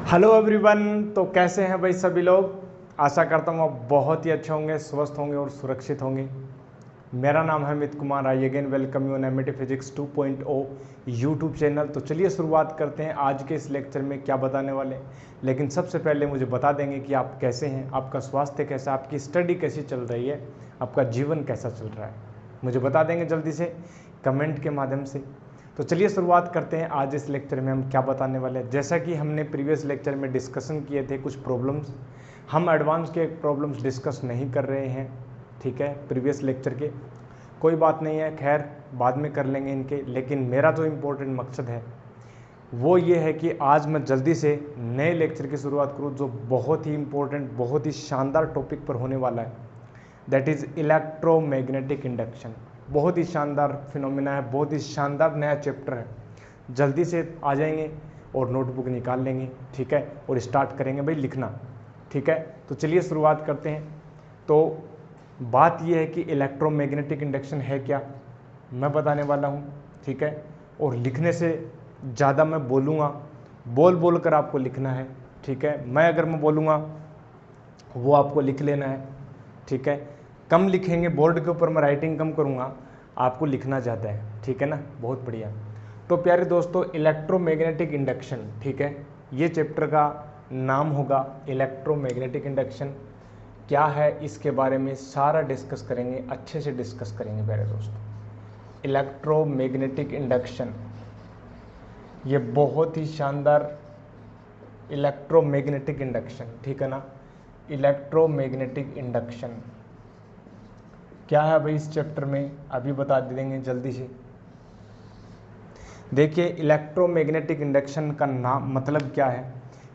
Hello everyone. तो कैसे हैं भाई सभी लोग। आशा करता हूँ आप बहुत ही अच्छे होंगे, स्वस्थ होंगे और सुरक्षित होंगे। मेरा नाम है Amit Kumar. I again welcome you on MET physics 2.0 YouTube channel. तो चलिए शुरुआत करते हैं आज के इस लेक्चर में क्या बताने वाले हैं। लेकिन सबसे पहले मुझे बता देंगे कि आप कैसे हैं, आपका स्वास्थ्य कैसा, आपकी स्टडी कैसी चल रही है, आपका जीवन कैसा चल रहा है, मुझे बता देंगे जल्दी से कमेंट के माध्यम से। तो चलिए शुरुआत करते हैं। आज इस लेक्चर में हम क्या बताने वाले हैं। जैसा कि हमने प्रीवियस लेक्चर में डिस्कशन किए थे कुछ प्रॉब्लम्स, हम एडवांस के प्रॉब्लम्स डिस्कस नहीं कर रहे हैं, ठीक है, प्रीवियस लेक्चर के। कोई बात नहीं है, खैर बाद में कर लेंगे इनके। लेकिन मेरा जो इम्पोर्टेंट मकसद है वो ये है कि आज मैं जल्दी से नए लेक्चर की शुरुआत करूँ जो बहुत ही इम्पोर्टेंट, बहुत ही शानदार टॉपिक पर होने वाला है। That is electromagnetic induction. बहुत ही शानदार फिनोमिना है, बहुत ही शानदार नया चैप्टर है। जल्दी से आ जाएंगे और नोटबुक निकाल लेंगे, ठीक है, और स्टार्ट करेंगे भाई लिखना, ठीक है। तो चलिए शुरुआत करते हैं। तो बात यह है कि इलेक्ट्रोमैग्नेटिक इंडक्शन है क्या, मैं बताने वाला हूँ, ठीक है। और लिखने से ज़्यादा मैं बोलूँगा, बोल बोल कर आपको लिखना है, ठीक है। मैं बोलूँगा वो आपको लिख लेना है, ठीक है। कम लिखेंगे, बोर्ड के ऊपर मैं राइटिंग कम करूँगा, आपको लिखना ज़्यादा है, ठीक है ना। बहुत बढ़िया। तो प्यारे दोस्तों, इलेक्ट्रोमैग्नेटिक इंडक्शन, ठीक है, ये चैप्टर का नाम होगा इलेक्ट्रोमैग्नेटिक इंडक्शन। क्या है इसके बारे में सारा डिस्कस करेंगे, अच्छे से डिस्कस करेंगे प्यारे दोस्तों। इलेक्ट्रोमैग्नेटिक इंडक्शन ये बहुत ही शानदार इलेक्ट्रोमैग्नेटिक इंडक्शन, ठीक है ना। इलेक्ट्रोमैग्नेटिक इंडक्शन क्या है भाई इस चैप्टर में अभी बता देंगे जल्दी से। देखिए, इलेक्ट्रोमैग्नेटिक इंडक्शन का नाम मतलब क्या है।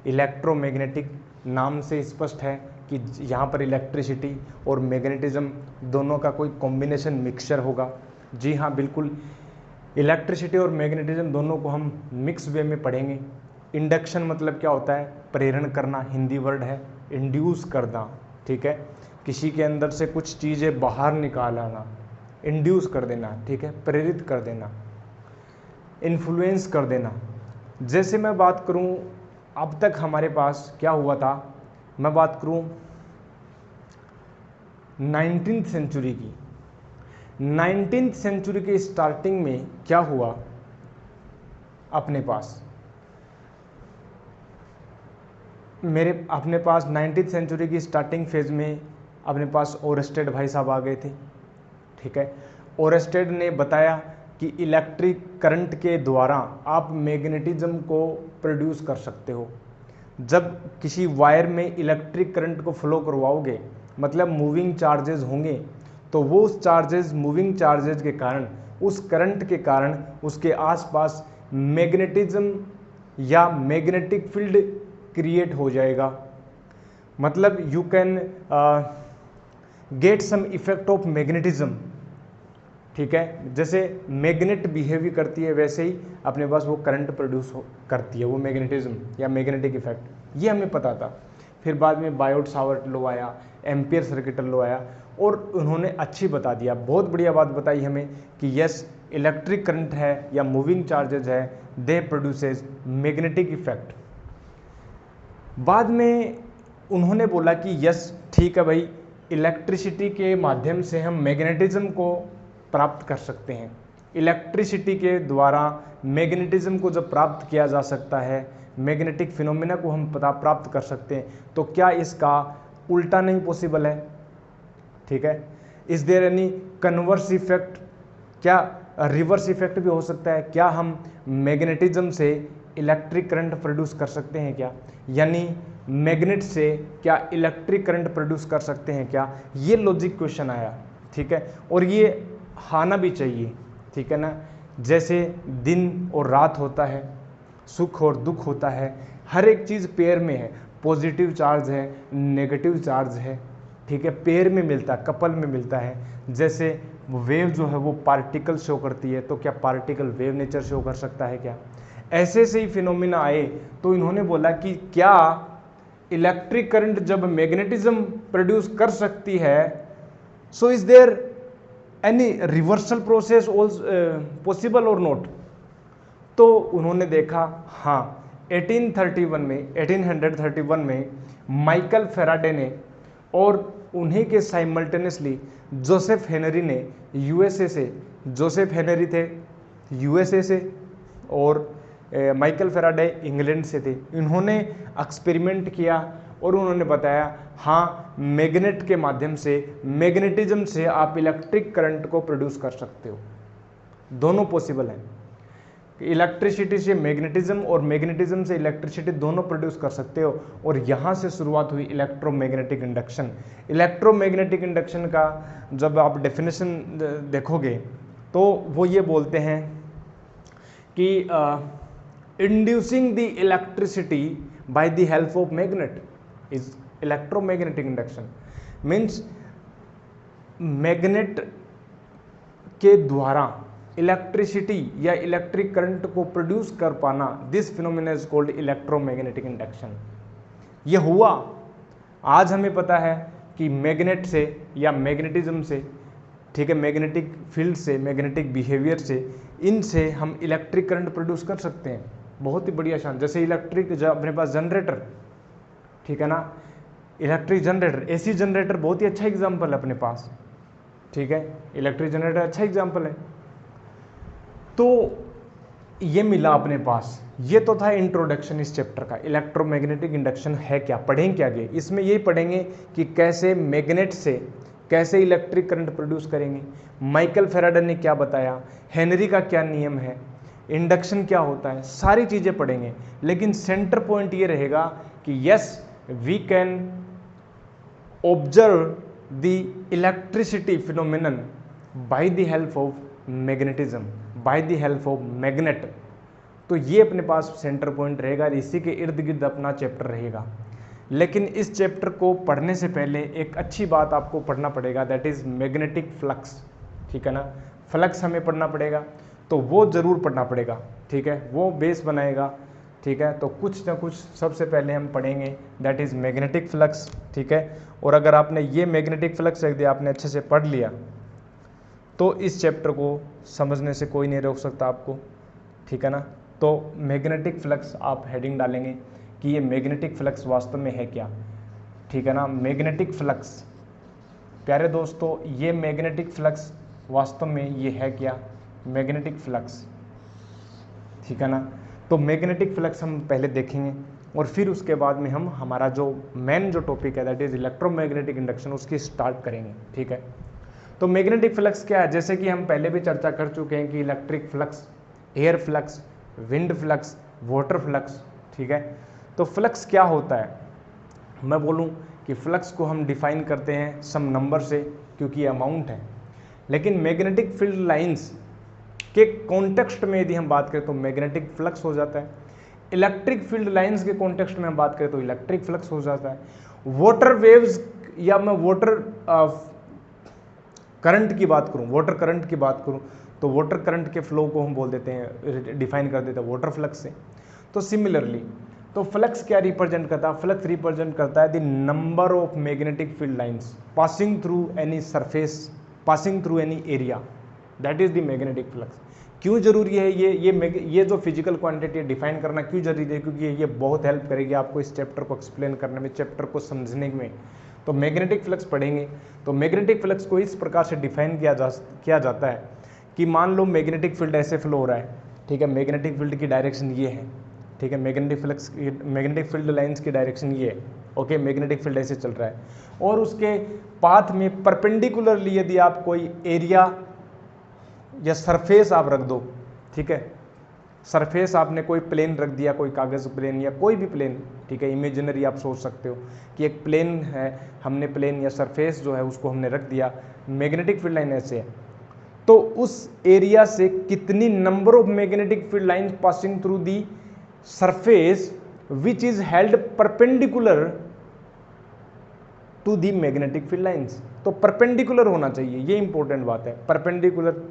इलेक्ट्रोमैग्नेटिक नाम से स्पष्ट है कि यहाँ पर इलेक्ट्रिसिटी और मैग्नेटिज्म दोनों का कोई कॉम्बिनेशन मिक्सचर होगा। जी हाँ, बिल्कुल, इलेक्ट्रिसिटी और मैग्नेटिज्म दोनों को हम मिक्स वे में पढ़ेंगे। इंडक्शन मतलब क्या होता है, प्रेरण करना, हिंदी वर्ड है इंड्यूस करना, ठीक है। किसी के अंदर से कुछ चीज़ें बाहर निकाल आना, इंड्यूस कर देना, ठीक है, प्रेरित कर देना, इन्फ्लुएंस कर देना। जैसे मैं बात करूं अब तक हमारे पास क्या हुआ था, मैं बात करूं 19th सेंचुरी की। 19th सेंचुरी के स्टार्टिंग में क्या हुआ अपने पास, अपने पास 19th सेंचुरी की स्टार्टिंग फेज में अपने पास ओरस्टेड भाई साहब आ गए थे, ठीक है। ओरस्टेड ने बताया कि इलेक्ट्रिक करंट के द्वारा आप मैग्नेटिज्म को प्रोड्यूस कर सकते हो। जब किसी वायर में इलेक्ट्रिक करंट को फ्लो करवाओगे, मतलब मूविंग चार्जेस होंगे, तो वो उस चार्जेस, मूविंग चार्जेस के कारण, उस करंट के कारण उसके आसपास मैग्नेटिज्म या मैग्नेटिक फील्ड क्रिएट हो जाएगा। मतलब you can get some effect of magnetism, ठीक है। जैसे मैग्नेट बिहेव करती है वैसे ही अपने पास वो करंट प्रोड्यूस करती है, वो मैग्नेटिज्म या मैग्नेटिक इफेक्ट, ये हमें पता था। फिर बाद में बायोट सावर्ट लॉ आया, एम्पियर सर्किट लॉ आया, और उन्होंने अच्छी बता दिया, बहुत बढ़िया बात बताई हमें कि यस, इलेक्ट्रिक करंट है या मूविंग चार्जेज है, दे प्रोड्यूसेस मैग्नेटिक इफेक्ट। बाद में उन्होंने बोला कि यस ठीक है भाई, इलेक्ट्रिसिटी के माध्यम से हम मैग्नेटिज्म को प्राप्त कर सकते हैं। इलेक्ट्रिसिटी के द्वारा मैग्नेटिज्म को जब प्राप्त किया जा सकता है, मैग्नेटिक फिनोमिना को हम प्राप्त कर सकते हैं, तो क्या इसका उल्टा नहीं पॉसिबल है, ठीक है। Is there any converse effect, क्या रिवर्स इफेक्ट भी हो सकता है, क्या हम मैग्नेटिज्म से इलेक्ट्रिक करंट प्रोड्यूस कर सकते हैं क्या, यानी मैग्नेट से क्या इलेक्ट्रिक करंट प्रोड्यूस कर सकते हैं क्या, ये लॉजिक क्वेश्चन आया, ठीक है। और ये आना भी चाहिए, ठीक है ना। जैसे दिन और रात होता है, सुख और दुख होता है, हर एक चीज़ पेयर में है, पॉजिटिव चार्ज है, नेगेटिव चार्ज है, ठीक है, पेयर में मिलता है, कपल में मिलता है। जैसे वेव जो है वो पार्टिकल शो करती है, तो क्या पार्टिकल वेव नेचर शो कर सकता है क्या, ऐसे से ही फिनोमिना आए। तो इन्होंने बोला कि क्या इलेक्ट्रिक करंट जब मैग्नेटिज्म प्रोड्यूस कर सकती है, so is there any reversal process possible और नॉट। तो उन्होंने देखा हाँ, 1831 में माइकल फेराडे ने और उन्हीं के साइमल्टेनियसली जोसेफ हेनरी ने यूएसए से, जोसेफ हेनरी थे यूएसए से और माइकल फेराडे इंग्लैंड से थे। इन्होंने एक्सपेरिमेंट किया और उन्होंने बताया हाँ, मैग्नेट के माध्यम से, मैग्नेटिज्म से आप इलेक्ट्रिक करंट को प्रोड्यूस कर सकते हो। दोनों पॉसिबल है, इलेक्ट्रिसिटी से मैग्नेटिज्म और मैग्नेटिज्म से इलेक्ट्रिसिटी दोनों प्रोड्यूस कर सकते हो। और यहाँ से शुरुआत हुई इलेक्ट्रोमैग्नेटिक इंडक्शन। इलेक्ट्रोमैग्नेटिक इंडक्शन का जब आप डेफिनेशन देखोगे तो वो ये बोलते हैं कि inducing the electricity by the help of magnet is electromagnetic induction. Means magnet के द्वारा इलेक्ट्रिसिटी या इलेक्ट्रिक करंट को प्रोड्यूस कर पाना, this phenomena is called electromagnetic induction. ये हुआ, आज हमें पता है कि मैग्नेट से या मैग्नेटिज्म से, ठीक है, मैग्नेटिक फील्ड से, मैग्नेटिक बिहेवियर से, इनसे हम इलेक्ट्रिक करंट प्रोड्यूस कर सकते हैं। बहुत ही बढ़िया शान, जैसे इलेक्ट्रिक अपने पास जनरेटर, ठीक है ना, इलेक्ट्रिक जनरेटर, एसी जनरेटर बहुत ही अच्छा एग्जाम्पल है अपने पास, ठीक है, इलेक्ट्रिक जनरेटर अच्छा एग्जाम्पल है। तो ये मिला अपने पास, ये तो था इंट्रोडक्शन इस चैप्टर का। इलेक्ट्रोमैग्नेटिक इंडक्शन है क्या, पढ़ेंगे क्या आगे, इसमें यही पढ़ेंगे कि कैसे मैग्नेट से कैसे इलेक्ट्रिक करंट प्रोड्यूस करेंगे, माइकल फेराडे ने क्या बताया, हेनरी का क्या नियम है, इंडक्शन क्या होता है, सारी चीज़ें पढ़ेंगे। लेकिन सेंटर पॉइंट ये रहेगा कि yes, we can observe the electricity phenomenon by the help of magnetism, by the help of magnet. तो ये अपने पास सेंटर पॉइंट रहेगा, इसी के इर्द गिर्द अपना चैप्टर रहेगा। लेकिन इस चैप्टर को पढ़ने से पहले एक अच्छी बात आपको पढ़ना पड़ेगा, दैट इज मैग्नेटिक फ्लक्स, ठीक है ना, फ्लक्स हमें पढ़ना पड़ेगा, तो वो जरूर पढ़ना पड़ेगा, ठीक है, वो बेस बनाएगा, ठीक है। तो कुछ ना कुछ सबसे पहले हम पढ़ेंगे, दैट इज मैग्नेटिक फ्लक्स, ठीक है। और अगर आपने ये मैग्नेटिक फ्लक्स रख दिया, आपने अच्छे से पढ़ लिया, तो इस चैप्टर को समझने से कोई नहीं रोक सकता आपको, ठीक है ना। तो मैग्नेटिक फ्लक्स आप हेडिंग डालेंगे कि ये मैग्नेटिक फ्लक्स वास्तव में है क्या, ठीक है ना। मैग्नेटिक फ्लक्स, प्यारे दोस्तों, ये मैग्नेटिक फ्लक्स वास्तव में ये है क्या, मैग्नेटिक फ्लक्स, ठीक है ना। तो मैग्नेटिक फ्लक्स हम पहले देखेंगे और फिर उसके बाद में हम हमारा जो मेन जो टॉपिक है, दैट इज इलेक्ट्रोमैग्नेटिक इंडक्शन, उसकी स्टार्ट करेंगे, ठीक है। तो मैग्नेटिक फ्लक्स क्या है, जैसे कि हम पहले भी चर्चा कर चुके हैं कि electric flux, air flux, wind flux, water flux, ठीक है। तो फ्लक्स क्या होता है, मैं बोलूं कि फ्लक्स को हम डिफाइन करते हैं सम नंबर से, क्योंकि ये अमाउंट है। लेकिन मैग्नेटिक फील्ड लाइंस के कॉन्टेक्स्ट में यदि हम बात करें तो मैग्नेटिक फ्लक्स हो जाता है। इलेक्ट्रिक फील्ड लाइंस के कॉन्टेक्स्ट में हम बात करें तो इलेक्ट्रिक फ्लक्स हो जाता है। वाटर वेव्स या मैं वाटर करंट की बात करूं, वाटर करंट की बात करूं, तो वाटर करंट के फ्लो को हम बोल देते हैं, डिफाइन कर देते हैं वाटर फ्लक्स से। तो सिमिलरली, तो फ्लक्स क्या रिप्रेजेंट करता है, फ्लक्स रिप्रेजेंट करता है the number of magnetic field lines passing through any surface, passing through any area, that is the magnetic flux. क्यों जरूरी है ये जो फिजिकल क्वांटिटी है डिफाइन करना क्यों जरूरी है, क्योंकि ये बहुत हेल्प करेगी आपको इस चैप्टर को एक्सप्लेन करने में, चैप्टर को समझने में। तो मैग्नेटिक फ्लक्स पढ़ेंगे, तो मैग्नेटिक फ्लक्स को इस प्रकार से डिफाइन किया जाता है कि मान लो मैग्नेटिक फील्ड ऐसे फ्लो हो रहा है, ठीक है, मैग्नेटिक फील्ड की डायरेक्शन ये है, ठीक है, मैग्नेटिक फील्ड लाइंस की डायरेक्शन ये है, ओके, मैग्नेटिक फील्ड ऐसे चल रहा है, और उसके पाथ में परपेंडिकुलरली यदि आप कोई एरिया या सरफेस आप रख दो, ठीक है, सरफेस आपने कोई प्लेन रख दिया, कोई कागज़ प्लेन या कोई भी प्लेन, ठीक है, इमेजिनरी आप सोच सकते हो कि एक प्लेन है, हमने प्लेन या सरफेस जो है उसको हमने रख दिया, मैग्नेटिक फील्ड लाइन ऐसे है, तो उस एरिया से कितनी number of magnetic field line passing through the surface which is held perpendicular to the magnetic field lines. तो परपेंडिकुलर होना चाहिए, ये इंपॉर्टेंट बात है, परपेंडिकुलर।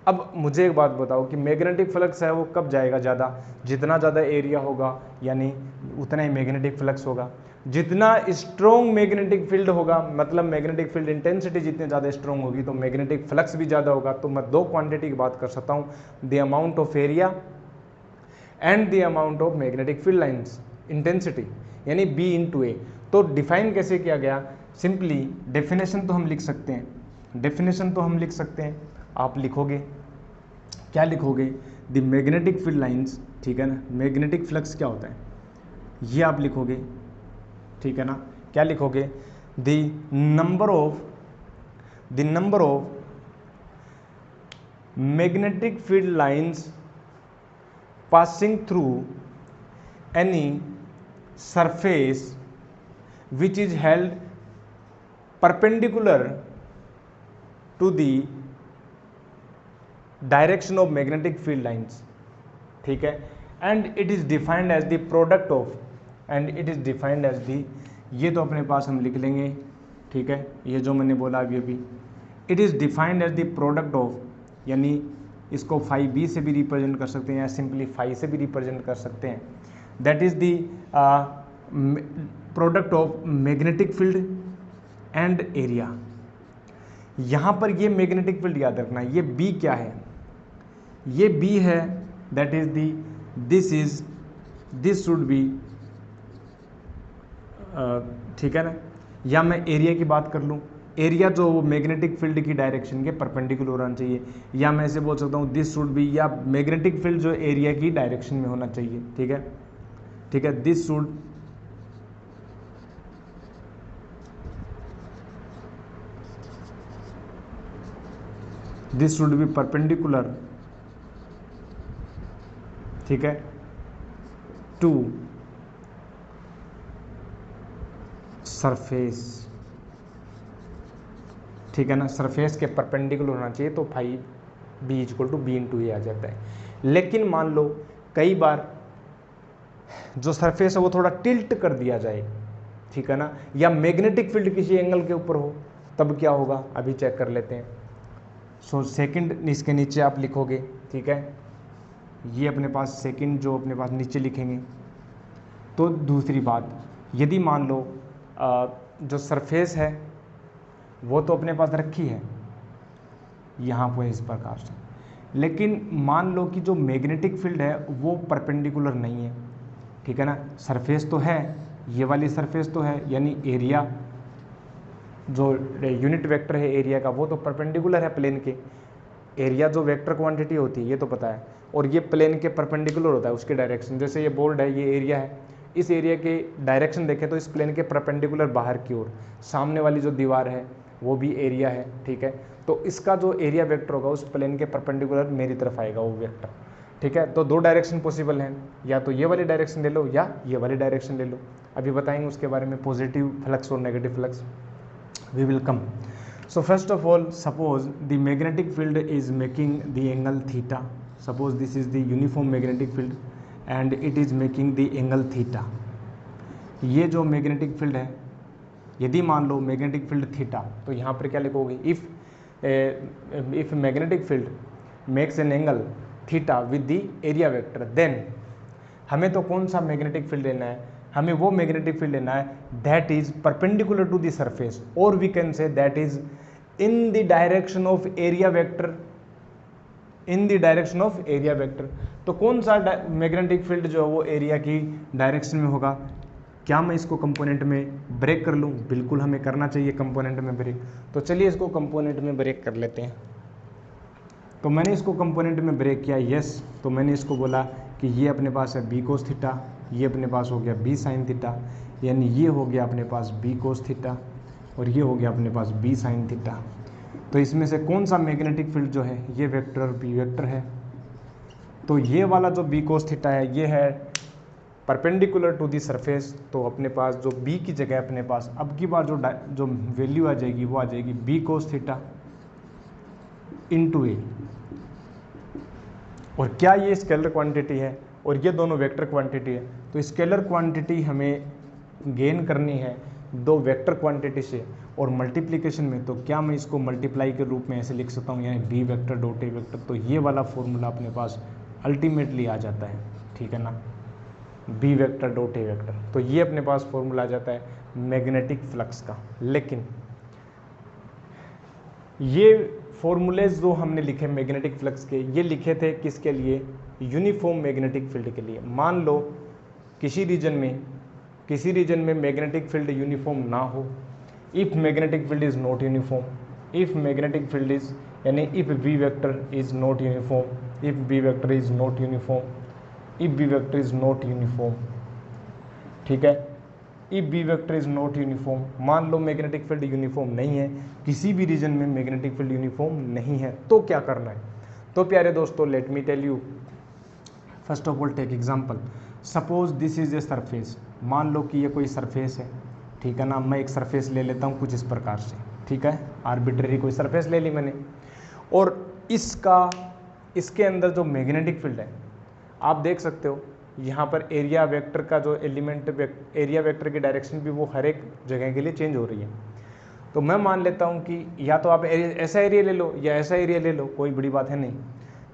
अब मुझे एक बात बताओ कि मैग्नेटिक फ्लक्स है वो कब जाएगा ज़्यादा, जितना ज़्यादा एरिया होगा यानी उतना ही मैग्नेटिक फ्लक्स होगा। जितना स्ट्रॉन्ग मैग्नेटिक फील्ड होगा, मतलब मैग्नेटिक फील्ड इंटेंसिटी जितनी ज़्यादा स्ट्रॉन्ग होगी तो मैग्नेटिक फ्लक्स भी ज़्यादा होगा। तो मैं दो क्वांटिटी की बात कर सकता हूँ, the amount of area and the amount of magnetic field lines intensity, यानी B इंटू ए। तो डिफाइन कैसे किया गया, सिंपली डेफिनेशन तो हम लिख सकते हैं, आप लिखोगे, क्या लिखोगे, द मैग्नेटिक फील्ड लाइंस, ठीक है ना, मैग्नेटिक फ्लक्स क्या होता है ये आप लिखोगे, ठीक है ना, क्या लिखोगे, the number of magnetic field lines passing through any surface which is held perpendicular to the direction of magnetic field lines, ठीक है, and it is defined as the product of, ये तो अपने पास हम लिख लेंगे, ठीक है, ये जो मैंने बोला अभी, it is defined as the product of, यानी इसको फाई बी से भी रिप्रेजेंट कर सकते हैं या सिंपली फाई से भी रिप्रेजेंट कर सकते हैं, that is the product of magnetic field and area. यहाँ पर ये मैग्नेटिक फील्ड याद रखना, ये बी क्या है, ये बी है, that is this should be, ठीक है ना, या मैं एरिया की बात कर लूँ, एरिया जो मैग्नेटिक फील्ड की डायरेक्शन के परपेंडिकुलर होना चाहिए, या मैं ऐसे बोल सकता हूँ दिस शुड बी, या मैग्नेटिक फील्ड जो एरिया की डायरेक्शन में होना चाहिए, ठीक है, दिस शुड बी परपेंडिकुलर, ठीक है, टू सरफेस, ठीक है ना, सरफेस के परपेंडिकुलर होना चाहिए, तो phi B equal to B into A आ जाता है। लेकिन मान लो कई बार जो सरफेस है वो थोड़ा टिल्ट कर दिया जाए, ठीक है ना, या मैग्नेटिक फील्ड किसी एंगल के ऊपर हो, तब क्या होगा, अभी चेक कर लेते हैं। सो सेकंड इसके नीचे आप लिखोगे, ठीक है, ये अपने पास सेकंड जो अपने पास नीचे लिखेंगे। तो दूसरी बात, यदि मान लो जो सरफेस है वो तो अपने पास रखी है यहाँ पर इस प्रकार से, लेकिन मान लो कि जो मैग्नेटिक फील्ड है वो परपेंडिकुलर नहीं है, ठीक है ना, सरफेस तो है, ये वाली सरफेस तो है, यानी एरिया जो यूनिट वेक्टर है एरिया का वो तो परपेंडिकुलर है प्लेन के, एरिया जो वेक्टर क्वांटिटी होती है ये तो पता है, और ये प्लेन के परपेंडिकुलर होता है उसकी डायरेक्शन, जैसे ये बोर्ड है, ये एरिया है, इस एरिया के डायरेक्शन देखें तो इस प्लेन के परपेंडिकुलर बाहर की ओर, सामने वाली जो दीवार है वो भी एरिया है, ठीक है, तो इसका जो एरिया वेक्टर होगा उस प्लेन के परपेंडिकुलर मेरी तरफ आएगा वो वेक्टर, ठीक है। तो दो डायरेक्शन पॉसिबल हैं, या तो ये वाली डायरेक्शन ले लो या ये वाली डायरेक्शन ले लो, अभी बताएंगे उसके बारे में, पॉजिटिव फ्लक्स और negative flux we will come. So first of all, suppose the magnetic field is making the angle theta. Suppose this is the uniform magnetic field and it is making the angle theta. ये जो magnetic field है, यदि मान लो magnetic field theta, तो यहाँ पर क्या लिखोगे, if magnetic field makes an angle theta with the area vector, then हमें तो कौन सा मैग्नेटिक फील्ड लेना है, हमें वो मैग्नेटिक फील्ड लेना है that is perpendicular to the surface, और we can say that is in the direction of area vector, तो कौन सा मैग्नेटिक फील्ड जो है वो एरिया की डायरेक्शन में होगा। क्या मैं इसको कंपोनेंट में ब्रेक कर लूँ, बिल्कुल हमें करना चाहिए कंपोनेंट में ब्रेक, तो चलिए इसको कंपोनेंट में ब्रेक कर लेते हैं। तो मैंने इसको कंपोनेंट में ब्रेक किया, यस, तो मैंने इसको बोला कि ये अपने पास है बी कोस थीटा, ये अपने पास हो गया बी साइन थीटा, यानी ये हो गया अपने पास बी कोस थीटा और ये हो गया अपने पास बी साइन थीटा। तो इसमें से कौन सा मैग्नेटिक फील्ड जो है ये वेक्टर और बी वेक्टर है, तो ये वाला जो बी कोस थीटा है ये है परपेंडिकुलर टू दी सरफेस, तो अपने पास जो बी की जगह अपने पास अब की बार जो वैल्यू आ जाएगी वो आ जाएगी बी कोस थीटा इंटू ए, और क्या ये स्केलर क्वांटिटी है और ये दोनों वेक्टर क्वांटिटी है, तो स्केलर क्वांटिटी हमें गेन करनी है दो वेक्टर क्वांटिटी से और मल्टीप्लिकेशन में, तो क्या मैं इसको मल्टीप्लाई के रूप में ऐसे लिख सकता हूँ, यानी B vector dot A vector, तो ये वाला फॉर्मूला अपने पास अल्टीमेटली आ जाता है, ठीक है ना, B vector dot A vector, तो ये अपने पास फॉर्मूला आ जाता है मैग्नेटिक फ्लक्स का। लेकिन ये फॉर्मूलेज जो हमने लिखे मैग्नेटिक फ्लक्स के, ये लिखे थे किसके लिए, यूनिफॉर्म मैग्नेटिक फील्ड के लिए। मान लो किसी रीजन में मैग्नेटिक फील्ड यूनिफॉर्म ना हो, if magnetic field is not uniform, if magnetic field is यानी if B vector is not uniform, if B vector is not uniform, if B vector is not uniform, ठीक है, if B vector is not uniform, मान लो magnetic field uniform नहीं है, किसी भी reason में मैग्नेटिक फील्ड यूनिफॉर्म नहीं है, तो क्या करना है? तो प्यारे दोस्तों, let me tell you, first of all take example, suppose this is a surface, मान लो कि ये कोई सरफेस है, ठीक है ना, मैं एक सरफेस ले लेता हूँ कुछ इस प्रकार से, ठीक है, आर्बिट्रेरी कोई सरफेस ले ली मैंने, और इसके अंदर जो मैग्नेटिक फील्ड है, आप देख सकते हो यहाँ पर एरिया वेक्टर का जो एलिमेंट, एरिया वेक्टर की डायरेक्शन भी वो हर एक जगह के लिए चेंज हो रही है। तो मैं मान लेता हूँ कि या तो आप ऐसा एरिया ले लो या ऐसा एरिया ले लो, कोई बड़ी बात है नहीं,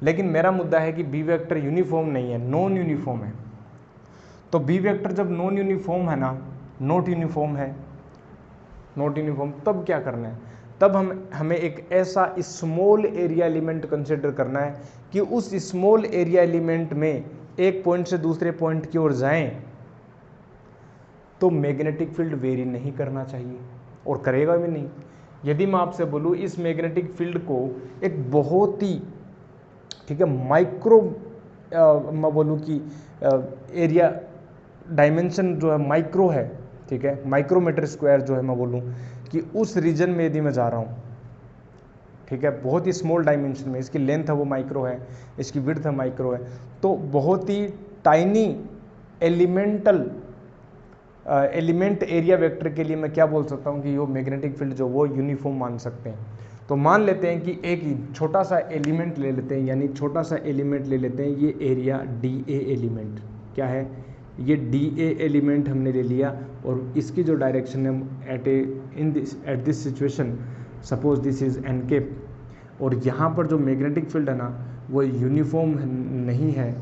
लेकिन मेरा मुद्दा है कि बी वेक्टर यूनिफॉर्म नहीं है, नॉन यूनिफॉर्म है। तो बी वेक्टर जब नॉन यूनिफॉर्म है ना, नॉट यूनिफॉर्म है, नॉट यूनिफॉर्म, तब क्या करना है? तब हमें एक ऐसा स्मॉल एरिया एलिमेंट कंसिडर करना है कि उस स्मॉल एरिया एलिमेंट में एक पॉइंट से दूसरे पॉइंट की ओर जाएं तो मैग्नेटिक फील्ड वेरी नहीं करना चाहिए, और करेगा भी नहीं। यदि मैं आपसे बोलूँ इस मैग्नेटिक फील्ड को एक बहुत ही, ठीक है, माइक्रो, मैं बोलूँ कि एरिया डायमेंशन जो है माइक्रो है, ठीक है, माइक्रोमीटर स्क्वायर जो है, मैं बोलूँ कि उस रीजन में यदि मैं जा रहा हूँ, ठीक है, बहुत ही स्मॉल डायमेंशन में, इसकी लेंथ है वो माइक्रो है, इसकी विड्थ है माइक्रो है, तो बहुत ही टाइनी एलिमेंट एरिया वेक्टर के लिए मैं क्या बोल सकता हूँ कि वो मैग्नेटिक फील्ड जो वो यूनिफॉर्म मान सकते हैं। तो मान लेते हैं कि एक छोटा सा एलिमेंट ले लेते हैं, यानी छोटा सा एलिमेंट ले लेते हैं, ये एरिया डी ए एलिमेंट, क्या है ये डी ए एलिमेंट हमने ले लिया, और इसकी जो डायरेक्शन है at this situation, suppose this is an cap, और यहाँ पर जो मैग्नेटिक फील्ड है ना वो यूनिफॉर्म नहीं है,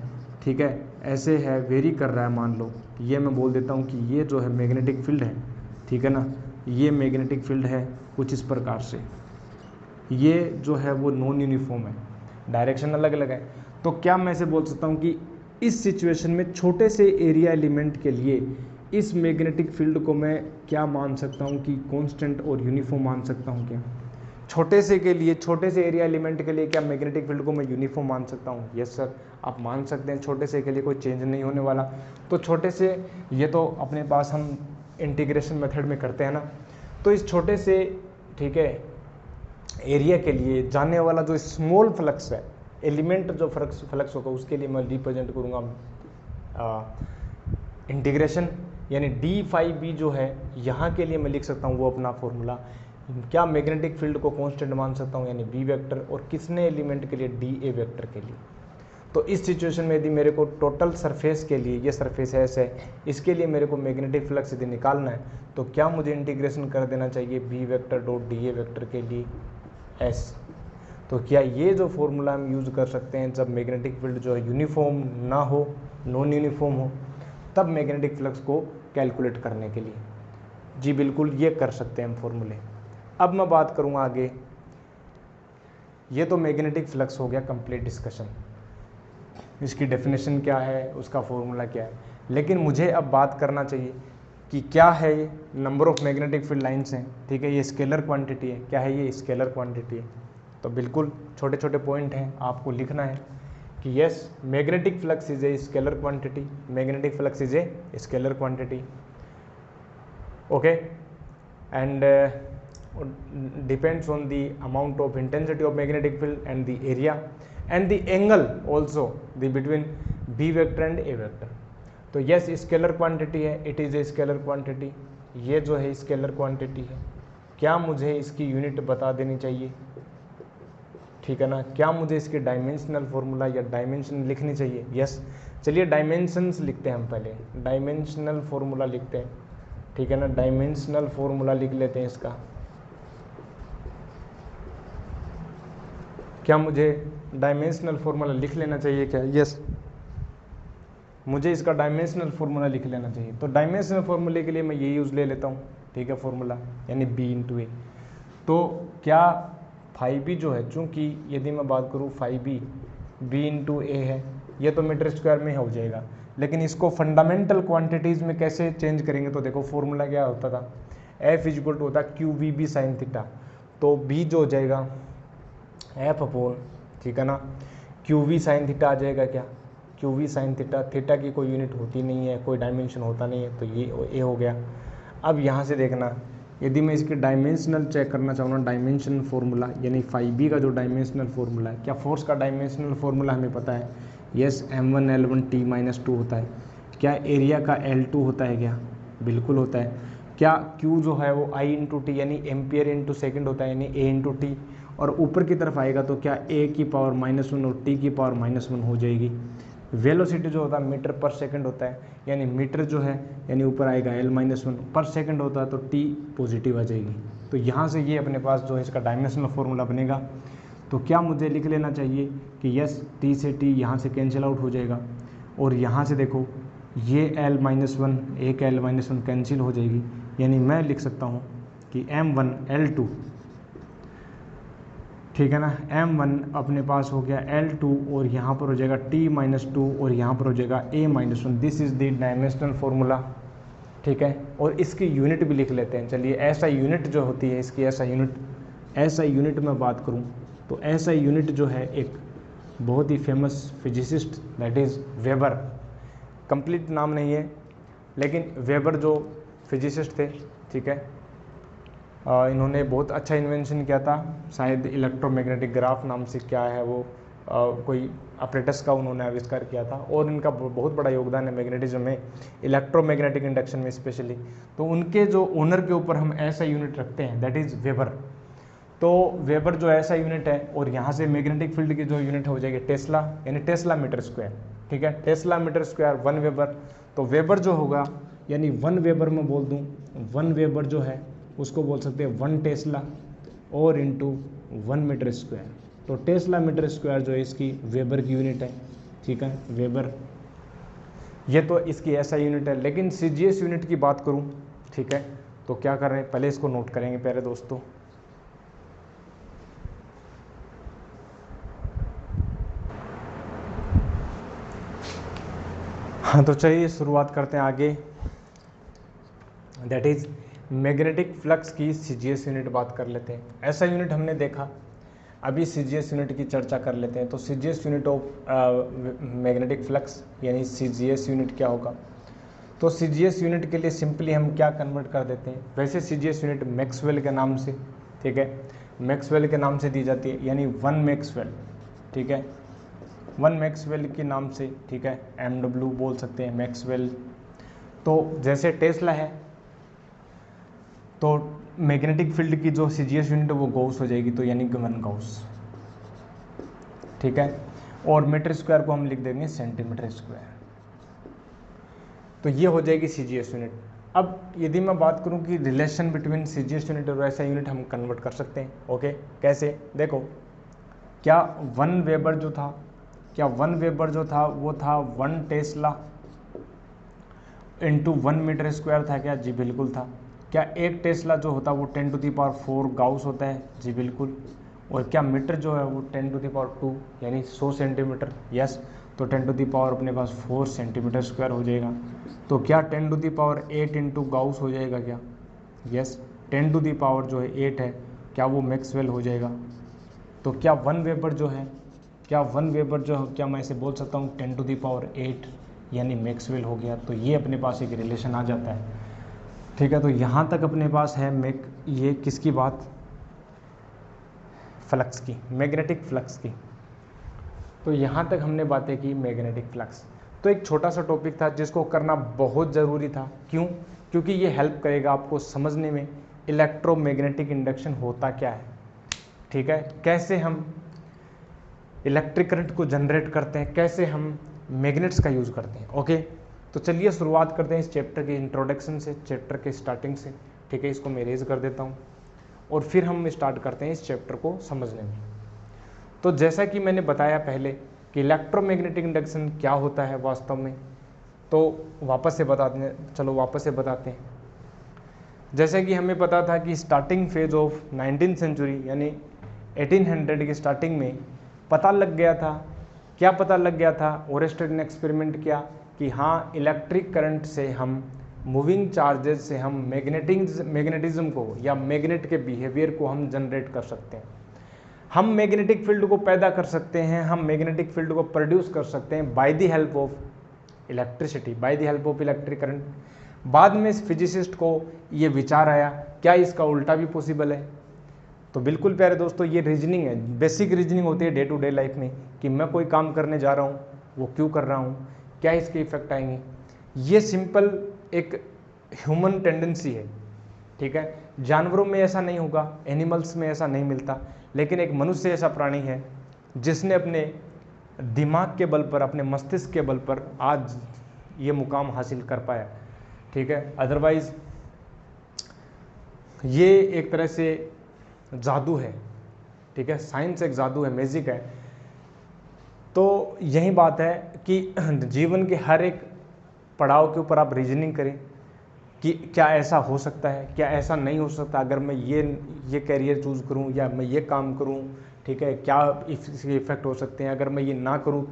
ठीक है, ऐसे है, वेरी कर रहा है। मान लो ये मैं बोल देता हूँ कि ये जो है मैग्नेटिक फील्ड है, ठीक है ना, ये मैग्नेटिक फील्ड है कुछ इस प्रकार से, ये जो है वो नॉन यूनिफॉर्म है, डायरेक्शन अलग अलग है। तो क्या मैं ऐसे बोल सकता हूँ कि इस सिचुएशन में छोटे से एरिया एलिमेंट के लिए इस मैग्नेटिक फील्ड को मैं क्या मान सकता हूँ कि कांस्टेंट और यूनिफॉर्म मान सकता हूँ? क्या छोटे से के लिए, छोटे से एरिया एलिमेंट के लिए क्या मैग्नेटिक फील्ड को मैं यूनिफॉर्म मान सकता हूँ? यस सर, आप मान सकते हैं, छोटे से के लिए कोई चेंज नहीं होने वाला। तो छोटे से, ये तो अपने पास हम इंटीग्रेशन मेथड में करते हैं ना, तो इस छोटे से, ठीक है, एरिया के लिए जाने वाला जो स्मॉल फ्लक्स है, एलिमेंट जो फ्लक्स होगा, उसके लिए मैं रिप्रेजेंट करूँगा इंटीग्रेशन, यानी डी फाई बी जो है यहाँ के लिए मैं लिख सकता हूँ वो अपना फॉर्मूला। क्या मैग्नेटिक फील्ड को कांस्टेंट मान सकता हूँ, यानी बी वेक्टर, और किसने एलिमेंट के लिए, डी ए वेक्टर के लिए। तो इस सिचुएशन में यदि मेरे को टोटल सरफेस के लिए, ये सरफेस है ऐसे, इसके लिए मेरे को मैग्नेटिक फ्लक्स यदि निकालना है, तो क्या मुझे इंटीग्रेशन कर देना चाहिए B vector dot D A vector के लिए एस। तो क्या ये जो फॉर्मूला हम यूज़ कर सकते हैं जब मैग्नेटिक फील्ड जो है यूनिफॉर्म ना हो, नॉन यूनिफॉर्म हो, तब मैग्नेटिक फ्लक्स को कैलकुलेट करने के लिए? जी बिल्कुल, ये कर सकते हैं हम फॉर्मूले। अब मैं बात करूँगा आगे, ये तो मैग्नेटिक फ्लक्स हो गया कंप्लीट डिस्कशन, इसकी डेफिनेशन क्या है, उसका फॉर्मूला क्या है। लेकिन मुझे अब बात करना चाहिए कि क्या है ये number of magnetic field lines हैं, ठीक है, ये स्केलर क्वांटिटी है, क्या है ये स्केलर क्वांटिटी है। तो बिल्कुल छोटे छोटे पॉइंट हैं, आपको लिखना है कि yes, magnetic flux is a scalar quantity, magnetic flux is a scalar quantity, okay, and depends on the amount of intensity of magnetic field and the area and the angle also the between b vector and a vector। तो yes, scalar quantity है, it is a scalar quantity, ये जो है scalar quantity है। क्या मुझे इसकी unit बता देनी चाहिए, ठीक है ना, क्या मुझे इसकी डायमेंशनल फॉर्मूला या डायमेंशन लिखनी चाहिए? यस, चलिए डायमेंशंस लिखते हैं हम, पहले डायमेंशनल फॉर्मूला लिखते हैं, ठीक है ना, डायमेंशनल फॉर्मूला लिख लेते हैं इसका। क्या मुझे डायमेंशनल फॉर्मूला लिख लेना चाहिए क्या? यस, मुझे इसका डायमेंशनल फार्मूला लिख लेना चाहिए। तो डायमेंशनल फार्मूले के लिए मैं ये यूज़ ले लेता हूँ, ठीक है, फार्मूला यानी b इंटू ए। तो क्या फाई बी जो है, चूँकि यदि मैं बात करूँ फाई बी b इंटू ए है, ये तो मीटर स्क्वायर में हो जाएगा, लेकिन इसको फंडामेंटल क्वांटिटीज़ में कैसे चेंज करेंगे, तो देखो फॉर्मूला क्या होता था, F इक्वल टू होता Q V B sine theta, तो बी जो हो जाएगा F अपॉन, ठीक है ना, क्यू वी साइन थीटा आ जाएगा क्या, Q V sine theta, theta की कोई यूनिट होती नहीं है, कोई डायमेंशन होता नहीं है, तो ये ए हो गया। अब यहाँ से देखना, यदि मैं इसकी डायमेंशनल चेक करना चाहूँ ना, डायमेंशनल फार्मूला यानी फाइव बी का जो डायमेंशनल फार्मूला है, क्या फोर्स का डायमेंशनल फार्मूला हमें पता है, यस m1l1t-2 होता है। क्या एरिया का L2 होता है क्या, बिल्कुल होता है। क्या Q जो है वो I इंटू टी यानी एम्पियर इंटू सेकेंड होता है, यानी A इंटू टी, और ऊपर की तरफ आएगा तो क्या A की पावर -1 और T की पावर -1 हो जाएगी। वेलोसिटी जो होता है मीटर पर सेकंड होता है, यानी मीटर जो है यानी ऊपर आएगा L-1 पर सेकंड होता है, तो T पॉजिटिव आ जाएगी। तो यहाँ से ये अपने पास जो है इसका डायमेंशनल फार्मूला बनेगा। तो क्या मुझे लिख लेना चाहिए कि यस T से T यहाँ से कैंसिल आउट हो जाएगा, और यहाँ से देखो ये L-1 एक L-1 कैंसिल हो जाएगी, यानी मैं लिख सकता हूँ कि M1L2, ठीक है ना, M1 अपने पास हो गया L2, और यहाँ पर हो जाएगा T-2 और यहाँ पर हो जाएगा A-1। This is the dimensional formula, ठीक है। और इसकी यूनिट भी लिख लेते हैं, चलिए। ऐसा यूनिट जो होती है इसकी, ऐसा यूनिट में बात करूँ तो ऐसा यूनिट जो है एक बहुत ही famous physicist that is Weber, complete नाम नहीं है लेकिन वेबर जो फिजिसिस्ट थे, ठीक है, इन्होंने बहुत अच्छा इन्वेंशन किया था, शायद इलेक्ट्रोमैग्नेटिक ग्राफ नाम से क्या है वो, कोई अपरेटस का उन्होंने आविष्कार किया था, और इनका बहुत बड़ा योगदान है मैग्नेटिज्म में, इलेक्ट्रोमैग्नेटिक इंडक्शन में स्पेशली। तो उनके जो ओनर के ऊपर हम ऐसा यूनिट रखते हैं दैट इज़ वेबर। तो वेबर जो ऐसा यूनिट है, और यहाँ से मैग्नेटिक फील्ड की जो यूनिट हो जाएगी टेस्ला, यानी टेस्ला मीटर स्क्वायर, ठीक है, टेस्ला मीटर स्क्वायर 1 वेबर। तो वेबर जो होगा यानी 1 वेबर में बोल दूँ, 1 वेबर जो है उसको बोल सकते हैं 1 टेस्ला और इंटू 1 मीटर स्क्वायर। तो टेस्ला मीटर स्क्वायर जो है इसकी वेबर की यूनिट है, ठीक है, वेबर, ये तो इसकी ऐसा यूनिट है। लेकिन सीजीएस यूनिट की बात करूं, ठीक है, तो क्या कर रहे हैं, पहले इसको नोट करेंगे प्यारे दोस्तों। हाँ, तो चलिए शुरुआत करते हैं आगे, दैट इज मैग्नेटिक फ्लक्स की सीजीएस यूनिट बात कर लेते हैं। ऐसा यूनिट हमने देखा, अभी सीजीएस यूनिट की चर्चा कर लेते हैं। तो CGS unit of magnetic flux यानी सीजीएस यूनिट क्या होगा, तो सीजीएस यूनिट के लिए सिंपली हम क्या कन्वर्ट कर देते हैं, वैसे सीजीएस यूनिट मैक्सवेल के नाम से, ठीक है, मैक्सवेल के नाम से दी जाती है, यानी 1 मैक्सवेल, ठीक है, 1 मैक्सवेल के नाम से, ठीक है, MW बोल सकते हैं, मैक्सवेल। तो जैसे टेस्ला है तो मैग्नेटिक फील्ड की जो सीजीएस यूनिट है वो गॉस हो जाएगी, तो यानी कि 1 गॉस, ठीक है, और मीटर स्क्वायर को हम लिख देंगे सेंटीमीटर स्क्वायर। तो ये हो जाएगी सीजीएस यूनिट। अब यदि मैं बात करूं कि रिलेशन बिटवीन सीजीएस यूनिट और ऐसा यूनिट हम कन्वर्ट कर सकते हैं, ओके, कैसे, देखो, क्या 1 वेबर जो था, क्या 1 वेबर जो था वो था 1 टेस्ला इंटू 1 मीटर स्क्वायर था क्या, जी बिल्कुल था। क्या 1 टेस्ला जो होता है वो 10⁴ गाउस होता है, जी बिल्कुल। और क्या मीटर जो है वो 10⁻² यानी 100 सेंटीमीटर, यस। तो 10⁻, अपने पास 4 सेंटीमीटर स्क्वायर हो जाएगा। तो क्या 10⁸ इंटू गाउस हो जाएगा क्या, यस। 10⁻ जो है 8 है, क्या वो मैक्सवेल हो जाएगा। तो क्या 1 वेबर जो है, क्या 1 वेबर जो है, क्या मैं इसे बोल सकता हूँ 10⁸ यानी मैक्सवेल हो गया। तो ये अपने पास एक रिलेशन आ जाता है, ठीक है। तो यहाँ तक अपने पास है ये किसकी बात, फ्लक्स की, मैग्नेटिक फ्लक्स की। तो यहाँ तक हमने बातें की मैग्नेटिक फ्लक्स। तो एक छोटा सा टॉपिक था जिसको करना बहुत ज़रूरी था, क्यों, क्योंकि ये हेल्प करेगा आपको समझने में इलेक्ट्रोमैग्नेटिक इंडक्शन होता क्या है, ठीक है, कैसे हम इलेक्ट्रिक करंट को जनरेट करते हैं, कैसे हम मैग्नेट्स का यूज़ करते हैं, ओके। तो चलिए शुरुआत करते हैं इस चैप्टर के इंट्रोडक्शन से, चैप्टर के स्टार्टिंग से, ठीक है। इसको मैं इरेज कर देता हूँ और फिर हम स्टार्ट करते हैं इस चैप्टर को समझने में। तो जैसा कि मैंने बताया पहले कि इलेक्ट्रोमैग्नेटिक इंडक्शन क्या होता है वास्तव में, तो वापस से बताते हैं। जैसा कि हमें पता था कि starting phase of 19th century यानी 1800 की स्टार्टिंग में पता लग गया था क्या पता लग गया था, ओरेस्टेड ने एक्सपेरिमेंट किया कि हाँ इलेक्ट्रिक करंट से हम मूविंग चार्जेस से हम मैग्नेटिज्म को या मैग्नेट के बिहेवियर को हम जनरेट कर सकते हैं, हम मैग्नेटिक फील्ड को पैदा कर सकते हैं, हम मैग्नेटिक फील्ड को प्रोड्यूस कर सकते हैं bye the help of electricity, by the help of electric current. बाद में इस फिजिसिस्ट को ये विचार आया क्या इसका उल्टा भी पॉसिबल है। तो बिल्कुल प्यारे दोस्तों ये रीजनिंग है, बेसिक रीजनिंग होती है डे टू डे लाइफ में कि मैं कोई काम करने जा रहा हूँ, वो क्यों कर रहा हूँ, क्या इसके इफेक्ट आएंगे। ये सिंपल एक ह्यूमन टेंडेंसी है, ठीक है। जानवरों में ऐसा नहीं होगा, एनिमल्स में ऐसा नहीं मिलता, लेकिन एक मनुष्य ऐसा प्राणी है जिसने अपने दिमाग के बल पर, अपने मस्तिष्क के बल पर आज ये मुकाम हासिल कर पाया, ठीक है। अदरवाइज ये एक तरह से जादू है, ठीक है, साइंस एक जादू है, मैजिक है। तो यही बात है कि जीवन के हर एक पड़ाव के ऊपर आप रीजनिंग करें कि क्या ऐसा हो सकता है, क्या ऐसा नहीं हो सकता, अगर मैं ये कैरियर चूज़ करूं या मैं ये काम करूं, ठीक है, क्या इसके इफेक्ट हो सकते हैं, अगर मैं ये ना करूं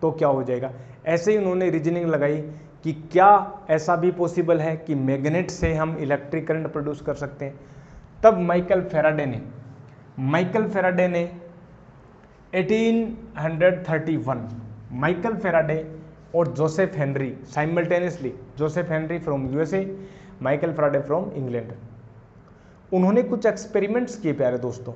तो क्या हो जाएगा। ऐसे ही उन्होंने रीजनिंग लगाई कि क्या ऐसा भी पॉसिबल है कि मैग्नेट से हम इलेक्ट्रिक करंट प्रोड्यूस कर सकते हैं। तब माइकल फेराडे ने 1831 माइकल फेराडे और Joseph Henry simultaneously, Joseph Henry from USA, Michael Faraday from England, उन्होंने कुछ एक्सपेरिमेंट्स किए प्यारे दोस्तों,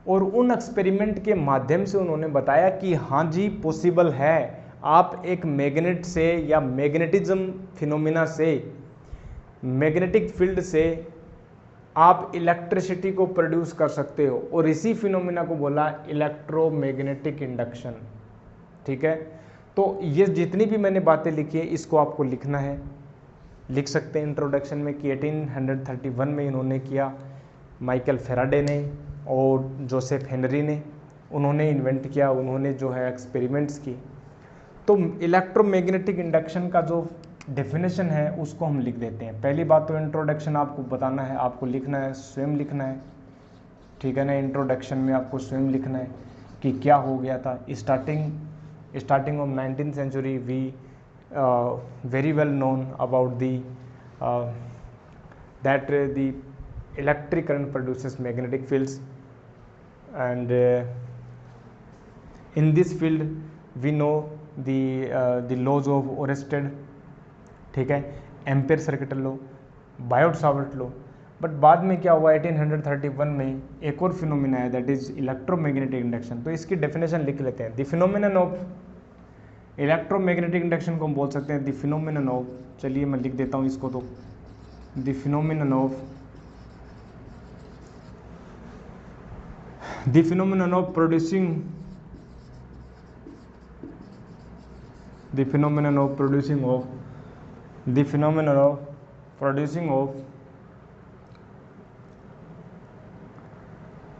और उन एक्सपेरिमेंट के माध्यम से उन्होंने बताया कि हाँ जी पॉसिबल है, आप एक मैग्नेट से या मैग्नेटिज्म फिनोमिना से, मैग्नेटिक फील्ड से आप इलेक्ट्रिसिटी को प्रोड्यूस कर सकते हो, और इसी फिनोमिना को बोला इलेक्ट्रोमैग्नेटिक इंडक्शन, ठीक है। तो ये जितनी भी मैंने बातें लिखी है इसको आपको लिखना है, लिख सकते हैं इंट्रोडक्शन में कि 1831 में इन्होंने किया, माइकल फेराडे ने और जोसेफ हेनरी ने, उन्होंने इन्वेंट किया, उन्होंने जो है एक्सपेरिमेंट्स की। तो इलेक्ट्रोमैग्नेटिक इंडक्शन का जो डेफिनेशन है उसको हम लिख देते हैं। पहली बात तो इंट्रोडक्शन आपको बताना है, आपको लिखना है, स्वयं लिखना है, ठीक है ना। इंट्रोडक्शन में आपको स्वयं लिखना है कि क्या हो गया था। Starting of 19th century we very well known about that the electric current produces magnetic fields, and in this field we know the laws of Oersted, ठीक है, ampere circuit law, Biot Savart law. But बाद में क्या हुआ, 1831 में एक और phenomena है, दैट इज इलेक्ट्रोमैग्नेटिक इंडक्शन। तो इसकी डेफिनेशन लिख लेते हैं। The phenomenon of electromagnetic induction को हम बोल सकते हैं द फिनोमिनन ऑफ, चलिए मैं लिख देता हूँ इसको, तो the phenomenon of producing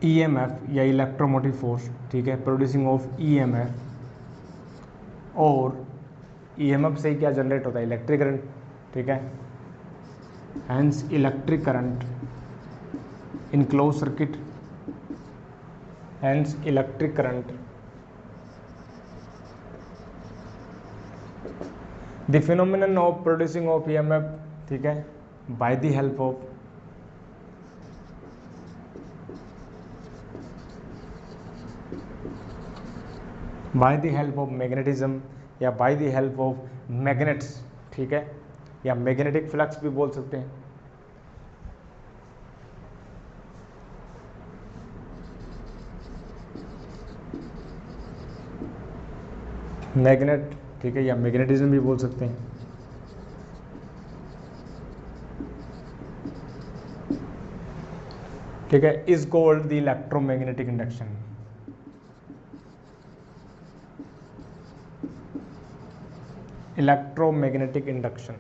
EMF या इलेक्ट्रोमोटिव फोर्स, ठीक है, प्रोड्यूसिंग ऑफ EMF, और EMF से क्या जनरेट होता है, इलेक्ट्रिक करंट, ठीक है। Hence electric current in close circuit, hence electric current, the phenomenon of producing of EMF, ठीक है, by the help of magnetism या by the help of magnets, ठीक है, या मैग्नेटिक फ्लक्स भी बोल सकते हैं। मैग्नेट, ठीक है, या मैग्नेटिज्म भी बोल सकते हैं। ठीक है, is called the electromagnetic induction. Electromagnetic induction,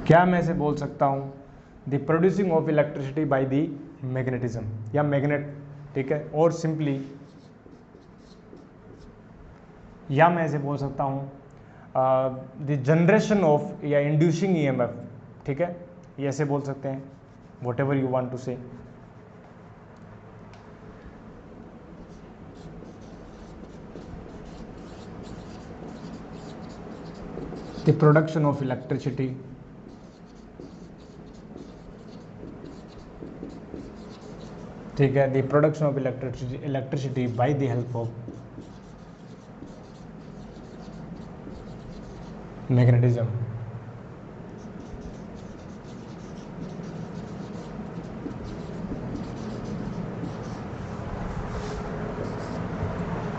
क्या मैं इसे बोल सकता हूं, the producing of electricity by the magnetism या मैग्नेट, ठीक है, और सिंपली या मैं इसे बोल सकता हूं द जनरेशन ऑफ या इंड्यूसिंग ईएमएफ, ठीक है, ये ऐसे बोल सकते हैं, whatever you want to say. The production of electricity, ठीक है, the production of electricity by the help of magnetism.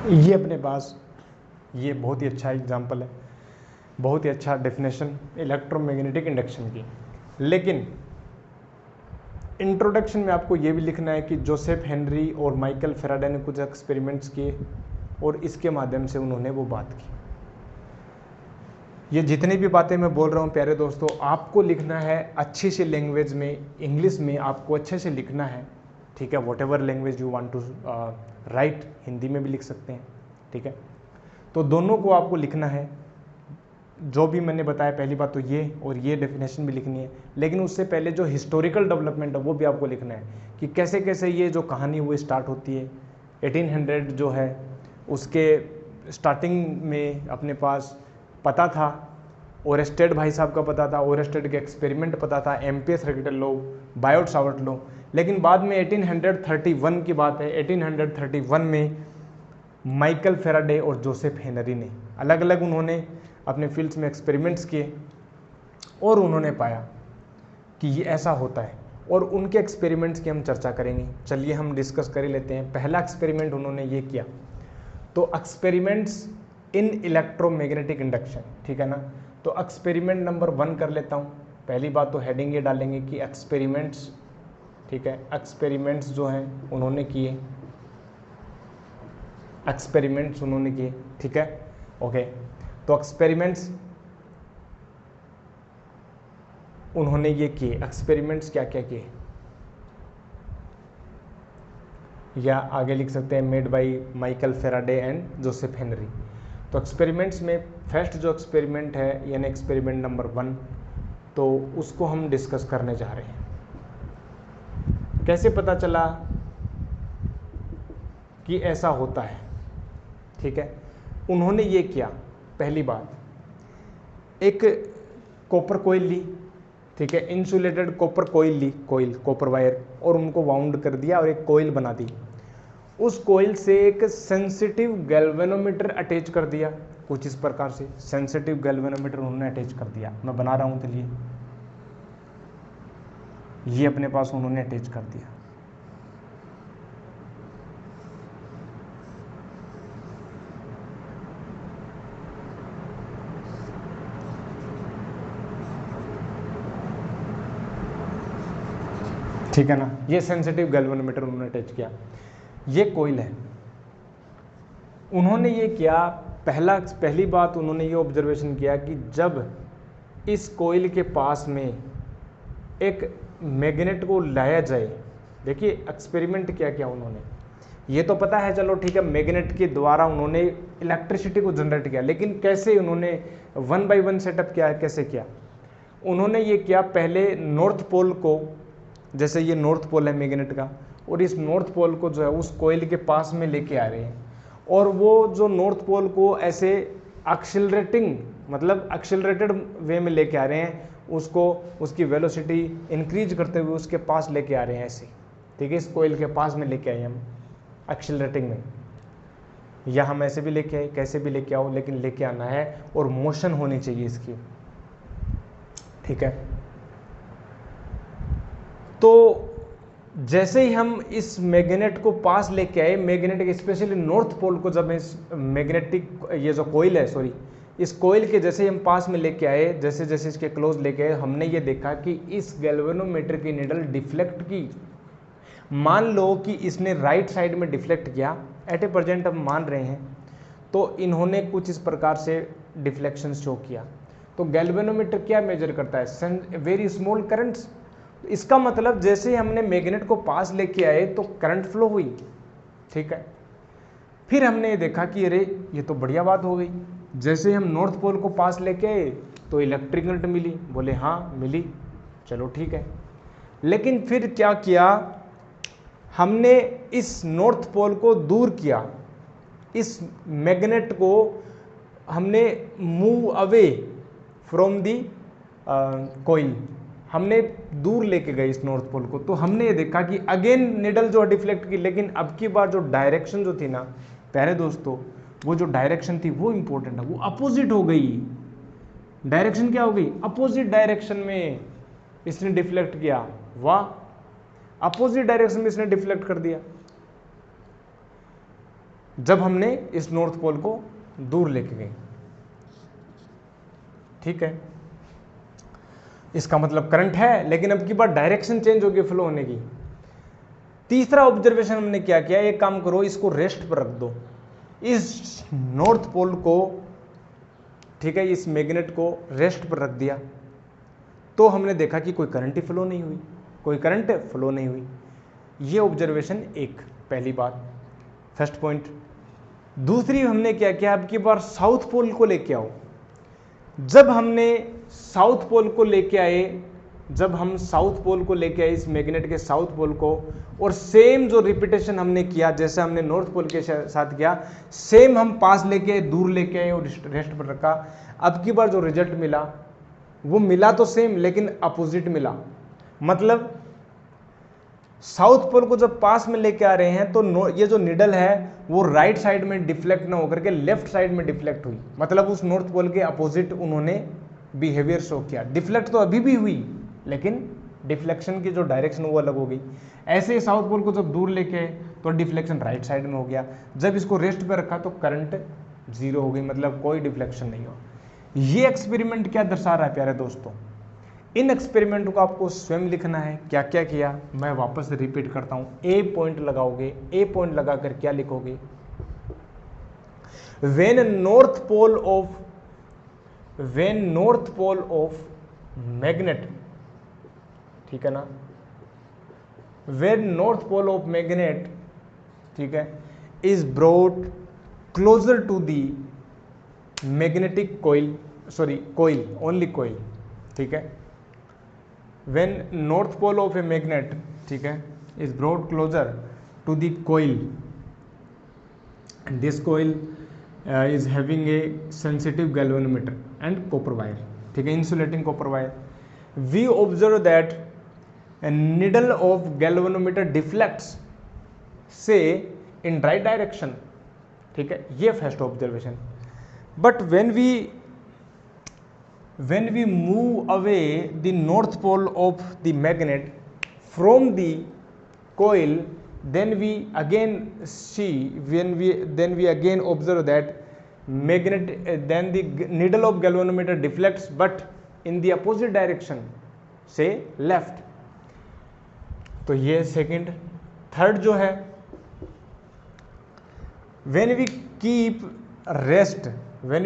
ये अपने पास ये बहुत ही अच्छा एग्जाम्पल है, बहुत ही अच्छा डेफिनेशन इलेक्ट्रोमैग्नेटिक इंडक्शन की। लेकिन इंट्रोडक्शन में आपको ये भी लिखना है कि जोसेफ हेनरी और माइकल फैराडे ने कुछ एक्सपेरिमेंट्स किए और इसके माध्यम से उन्होंने वो बात की। ये जितनी भी बातें मैं बोल रहा हूँ प्यारे दोस्तों, आपको लिखना है अच्छी सी लैंग्वेज में, इंग्लिश में आपको अच्छे से लिखना है, ठीक है, whatever language you want to write, Hindi में भी लिख सकते हैं, ठीक है। तो दोनों को आपको लिखना है, जो भी मैंने बताया, पहली बात तो ये, और ये डेफिनेशन भी लिखनी है। लेकिन उससे पहले जो हिस्टोरिकल डेवलपमेंट है वो भी आपको लिखना है कि कैसे कैसे ये जो कहानी वो स्टार्ट होती है। 1800 जो है उसके स्टार्टिंग में अपने पास पता था, ओरेस्टेड भाई साहब का पता था, ओरेस्टेड के एक्सपेरिमेंट पता था, ampere circuit law, Biot Savart law. लेकिन बाद में 1831 की बात है, 1831 में माइकल फैराडे और जोसेफ हेनरी ने अलग अलग उन्होंने अपने फील्ड्स में एक्सपेरिमेंट्स किए और उन्होंने पाया कि ये ऐसा होता है, और उनके एक्सपेरिमेंट्स की हम चर्चा करेंगे। चलिए हम डिस्कस कर ही लेते हैं। पहला एक्सपेरिमेंट उन्होंने ये किया, तो एक्सपेरिमेंट्स इन इलेक्ट्रोमैग्नेटिक इंडक्शन, ठीक है ना। तो एक्सपेरिमेंट नंबर 1 कर लेता हूँ। पहली बात तो हेडिंग ये डालेंगे कि एक्सपेरिमेंट्स, ठीक है, एक्सपेरिमेंट्स जो हैं उन्होंने किए, एक्सपेरिमेंट्स उन्होंने किए, ठीक है, ओके। तो एक्सपेरिमेंट्स उन्होंने ये किए, एक्सपेरिमेंट्स क्या क्या किए, या आगे लिख सकते हैं made by Michael Faraday and Joseph Henry. तो एक्सपेरिमेंट्स में फर्स्ट जो एक्सपेरिमेंट है यानी एक्सपेरिमेंट नंबर 1, तो उसको हम डिस्कस करने जा रहे हैं। कैसे पता चला कि ऐसा होता है, ठीक है। उन्होंने ये किया, पहली बात, एक कॉपर कोयल ली, ठीक है, इंसुलेटेड कॉपर कोयल ली, कोयल कॉपर वायर, और उनको वाउंड कर दिया और एक कोयल बना दी। उस कोयल से एक सेंसिटिव गैल्वेनोमीटर अटैच कर दिया, कुछ इस प्रकार से सेंसिटिव गैल्वेनोमीटर उन्होंने अटैच कर दिया। मैं बना रहा हूं, चलिए, ये अपने पास उन्होंने अटैच कर दिया। ठीक है ना, ये सेंसिटिव गैल्वेनोमीटर उन्होंने अटैच किया। ये कोयल है, उन्होंने ये किया, पहली बात उन्होंने ये ऑब्जर्वेशन किया कि जब इस कोयल के पास में एक मैग्नेट को लाया जाए, देखिए एक्सपेरिमेंट क्या किया उन्होंने, ये तो पता है, चलो ठीक है, मैग्नेट के द्वारा उन्होंने इलेक्ट्रिसिटी को जनरेट किया, लेकिन कैसे उन्होंने 1 by 1 सेटअप किया है, कैसे किया उन्होंने ये किया। पहले नॉर्थ पोल को, जैसे ये नॉर्थ पोल है मैग्नेट का, और इस नॉर्थ पोल को जो है उस कोयल के पास में लेके आ रहे हैं, और वो जो नॉर्थ पोल को ऐसे एक्सिलरेटिंग, मतलब एक्सिलरेटेड वे में लेके आ रहे हैं, उसको उसकी वेलोसिटी इंक्रीज करते हुए उसके पास लेके आ रहे हैं ऐसे, ठीक है, इस कोयल के पास में लेके आए हम एक्सिलरेटिंग में, या हम ऐसे भी लेके आए, कैसे भी लेके आओ, लेकिन लेके आना है, और मोशन होनी चाहिए इसकी, ठीक है। तो जैसे ही हम इस मैग्नेट को पास लेके आए, मैग्नेट के स्पेशली नॉर्थ पोल को, जब इस मैग्नेटिक, ये जो कोयल है, सॉरी, इस कोयल के जैसे ही हम पास में लेके आए, जैसे जैसे इसके क्लोज लेके आए, हमने ये देखा कि इस गैल्वेनोमीटर की नीडल डिफ्लेक्ट की। मान लो कि इसने राइट साइड में डिफ्लेक्ट किया, एट ए प्रेजेंट हम मान रहे हैं, तो इन्होंने कुछ इस प्रकार से डिफ्लेक्शन शो किया। तो गैल्वेनोमीटर क्या मेजर करता है, वेरी स्मॉल करंट्स। इसका मतलब जैसे ही हमने मैग्नेट को पास लेके आए तो करंट फ्लो हुई, ठीक है। फिर हमने ये देखा कि अरे ये तो बढ़िया बात हो गई, जैसे हम नॉर्थ पोल को पास लेके आए तो इलेक्ट्रिक करंट मिली, बोले हाँ मिली, चलो ठीक है। लेकिन फिर क्या किया, हमने इस नॉर्थ पोल को दूर किया, इस मैग्नेट को हमने move away from the coil, हमने दूर लेके गए इस नॉर्थ पोल को। तो हमने ये देखा कि अगेन निडल जो डिफ्लेक्ट की, लेकिन अब की बार जो डायरेक्शन जो थी ना प्यारे दोस्तों, वो जो डायरेक्शन थी वो इंपॉर्टेंट है, वो अपोजिट हो गई। डायरेक्शन क्या हो गई, अपोजिट डायरेक्शन में इसने डिफ्लेक्ट किया। वाह, अपोजिट डायरेक्शन में इसने डिफ्लेक्ट कर दिया जब हमने इस नॉर्थ पोल को दूर लेके गए। ठीक है, इसका मतलब करंट है, लेकिन अब की बार डायरेक्शन चेंज हो गई फ्लो होने की। तीसरा ऑब्जर्वेशन हमने क्या किया, एक काम करो, इसको रेस्ट पर रख दो, इस नॉर्थ पोल को, ठीक है, इस मैग्नेट को रेस्ट पर रख दिया, तो हमने देखा कि कोई करंट ही फ्लो नहीं हुई, कोई करंट फ्लो नहीं हुई। ये ऑब्जर्वेशन एक, पहली बात, फर्स्ट पॉइंट। दूसरी हमने क्या किया, अब की बार साउथ पोल को लेके आओ। जब हमने साउथ पोल को लेके आए, जब हम साउथ पोल को लेके आए, इस मैग्नेट के साउथ पोल को, और सेम जो रिपीटेशन हमने किया जैसे हमने नॉर्थ पोल के साथ किया, सेम हम पास लेके आए, दूर लेके आए और रेस्ट पर रखा। अब की बार जो रिजल्ट मिला वो मिला तो सेम, लेकिन अपोजिट मिला। मतलब साउथ पोल को जब पास में लेके आ रहे हैं तो ये जो निडल है वो राइट साइड में डिफ्लेक्ट ना होकर के लेफ्ट साइड में डिफ्लेक्ट हुई, मतलब उस नॉर्थ पोल के अपोजिट उन्होंने बिहेवियर शो किया। डिफ्लेक्ट तो अभी भी हुई, लेकिन डिफ्लेक्शन की जो डायरेक्शन वो अलग हो गई। ऐसे ही साउथ पोल को जब दूर लेके आए तो डिफ्लेक्शन राइट साइड में हो गया, जब इसको रेस्ट पे रखा तो करंट जीरो हो गई, मतलब कोई डिफ्लेक्शन नहीं हो। ये एक्सपेरिमेंट क्या दर्शा रहा है प्यारे दोस्तों, इन एक्सपेरिमेंट को आपको स्वयं लिखना है। क्या क्या किया मैं वापस रिपीट करता हूं। ए पॉइंट लगाओगे, ए पॉइंट लगाकर क्या लिखोगे, when north pole of magnet, ठीक है ना, when north pole of magnet, ठीक है, is brought closer to the magnetic coil, sorry coil, only coil, ठीक है, when north pole of a magnet, ठीक है, is brought closer to the coil, and this coil is having a sensitive galvanometer and copper wire, ठीक है, insulating copper wire, we observe that a needle of galvanometer deflects say in right direction, ठीक है, ये first observation. But when we move away the north pole of the magnet from the coil, then we again see, then we again observe that then the needle of galvanometer deflects, but in the opposite direction, say left। तो ये second. Third जो है, when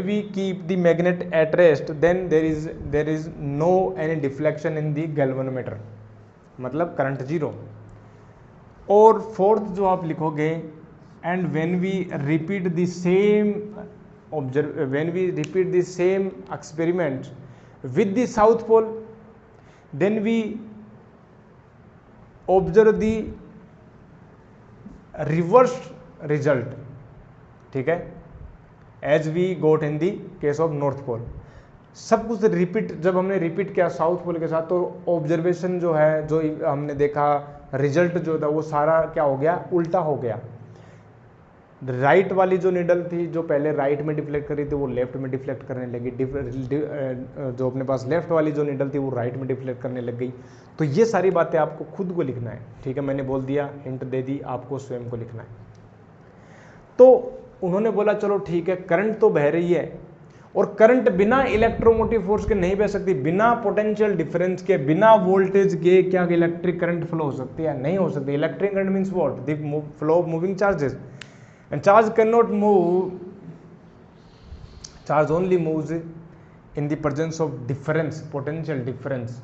we keep the magnet at rest, then there is no any deflection in the galvanometer, मतलब current zero. और fourth जो आप लिखोगे, and when we repeat the same experiment with the south pole, then we observe the reversed result, ठीक है, as we got in the case of north pole. सब कुछ repeat, जब हमने रिपीट किया साउथ पोल के साथ, तो ऑब्जर्वेशन जो है, जो हमने देखा, रिजल्ट जो था वो सारा क्या हो गया, उल्टा हो गया। राइट वाली जो निडल थी, जो पहले राइट में डिफ्लेक्ट कर रही थी, वो लेफ्ट में डिफ्लेक्ट करने लगी। जो अपने पास लेफ्ट वाली जो निडल थी वो राइट में डिफ्लेक्ट करने लग गई। तो ये सारी बातें आपको खुद को लिखना है, ठीक है, मैंने बोल दिया, हिंट दे दी, आपको स्वयं को लिखना है। तो उन्होंने बोला चलो ठीक है, करंट तो बह रही है, और करंट बिना इलेक्ट्रोमोटिव फोर्स के नहीं बह सकती, बिना पोटेंशियल डिफरेंस के, बिना वोल्टेज के क्या इलेक्ट्रिक करंट फ्लो हो सकती है? नहीं हो सकती। Electric current means what? The flow of moving charges, and charge can not move, charge only moves in the presence of difference, potential difference.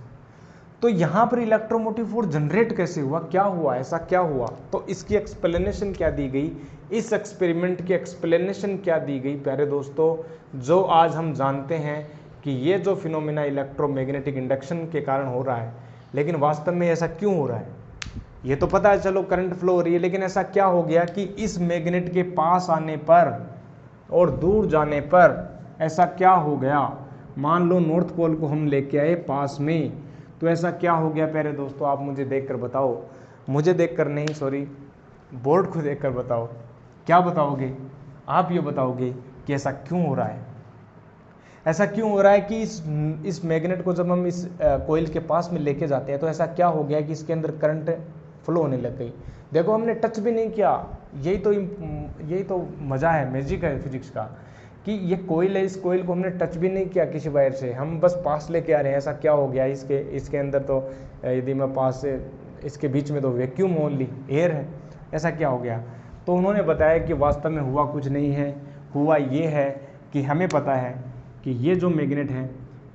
तो यहाँ पर इलेक्ट्रोमोटिव फोर्स जनरेट कैसे हुआ, क्या हुआ, ऐसा क्या हुआ, तो इसकी एक्सप्लेनेशन क्या दी गई, इस एक्सपेरिमेंट की एक्सप्लेनेशन क्या दी गई प्यारे दोस्तों, जो आज हम जानते हैं कि ये जो फिनोमेना इलेक्ट्रोमैग्नेटिक इंडक्शन के कारण हो रहा है, लेकिन वास्तव में ऐसा क्यों हो रहा है, ये तो पता है चलो करंट फ्लो हो रही है, लेकिन ऐसा क्या हो गया कि इस मैग्नेट के पास आने पर और दूर जाने पर ऐसा क्या हो गया। मान लो नॉर्थ पोल को हम लेके आए पास में, तो ऐसा क्या हो गया प्यारे दोस्तों, आप मुझे देखकर बताओ, मुझे देखकर नहीं, सॉरी, बोर्ड को देखकर बताओ, क्या बताओगे आप, ये बताओगे कि ऐसा क्यों हो रहा है। ऐसा क्यों हो रहा है कि इस मैग्नेट को जब हम इस कोइल के पास में लेके जाते हैं तो ऐसा क्या हो गया कि इसके अंदर करंट फ्लो होने लग गई। देखो हमने टच भी नहीं किया, यही तो मज़ा है, मैजिक है फिजिक्स का, कि ये कोइल है, इस कोइल को हमने टच भी नहीं किया किसी वायर से, हम बस पास लेके आ रहे हैं। ऐसा क्या हो गया, इसके अंदर तो यदि मैं पास से इसके बीच में तो वैक्यूम ओनली एयर है, ऐसा क्या हो गया। तो उन्होंने बताया कि वास्तव में हुआ कुछ नहीं है, हुआ ये है कि हमें पता है कि ये जो मैग्नेट है,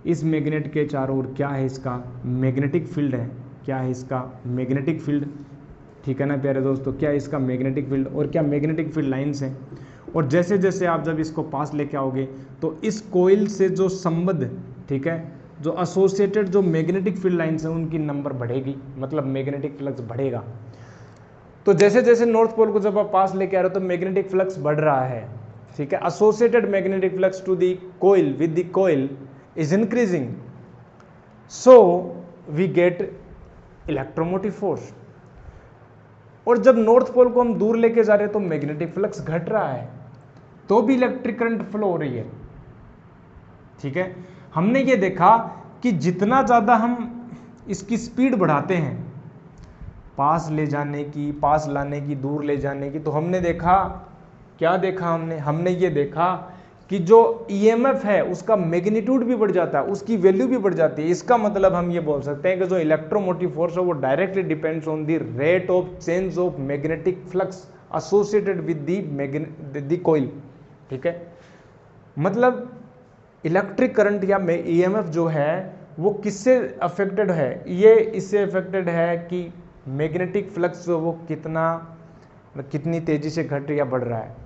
इस मैग्नेट के चारों ओर क्या है, इसका मैग्नेटिक फील्ड है, क्या है इसका मैग्नेटिक फील्ड, ठीक है ना प्यारे दोस्तों, क्या है इसका मैग्नेटिक फील्ड, और क्या मैग्नेटिक फील्ड लाइंस हैं। और जैसे जैसे आप जब इसको पास लेके आओगे तो इस कोइल से जो संबद्ध, ठीक है, जो एसोसिएटेड जो मैग्नेटिक फील्ड लाइंस हैं उनकी नंबर बढ़ेगी, मतलब मैग्नेटिक फ्लक्स बढ़ेगा। तो जैसे जैसे नॉर्थ पोल को जब आप पास लेके आ रहे हो तो मैग्नेटिक फ्लक्स बढ़ रहा है, ठीक है, associated magnetic flux to the coil with the coil is increasing, so we get electromotive force. और जब नॉर्थ पोल को हम दूर लेके जा रहे हैं तो मैग्नेटिक फ्लक्स घट रहा है, तो भी इलेक्ट्रिक करंट फ्लो हो रही है, ठीक है। हमने ये देखा कि जितना ज़्यादा हम इसकी स्पीड बढ़ाते हैं, पास ले जाने की, पास लाने की, दूर ले जाने की, तो हमने देखा, क्या देखा हमने ये देखा कि जो ईएमएफ है उसका मैग्नीट्यूड भी बढ़ जाता है, उसकी वैल्यू भी बढ़ जाती है। इसका मतलब हम ये बोल सकते हैं कि जो इलेक्ट्रोमोटिव फोर्स है वो directly depends on the rate of change of magnetic flux associated with the coil, ठीक है। मतलब इलेक्ट्रिक करंट या ईएमएफ जो है वो किससे अफेक्टेड है, ये इससे अफेक्टेड है कि मैग्नेटिक फ्लक्स जो वो कितनी तेजी से घट या बढ़ रहा है।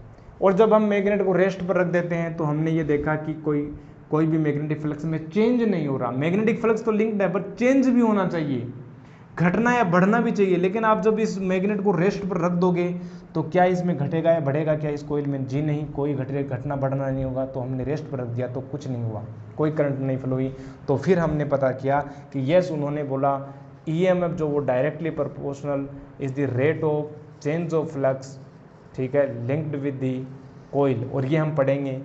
और जब हम मैग्नेट को रेस्ट पर रख देते हैं तो हमने ये देखा कि कोई भी मैग्नेटिक फ्लक्स में चेंज नहीं हो रहा। मैग्नेटिक फ्लक्स तो लिंक्ड है, बट चेंज भी होना चाहिए, घटना या बढ़ना भी चाहिए। लेकिन आप जब इस मैग्नेट को रेस्ट पर रख दोगे तो क्या इसमें घटेगा या बढ़ेगा क्या इस कोइल में? जी नहीं, कोई घटना बढ़ना नहीं होगा। तो हमने रेस्ट पर रख दिया तो कुछ नहीं हुआ, कोई करंट नहीं फ्लो हुई। तो फिर हमने पता किया कि यस, उन्होंने बोला ईएमएफ जो वो directly proportional is the rate of change of flux, ठीक है, लिंक्ड विद दी कोइल। और ये हम पढ़ेंगे,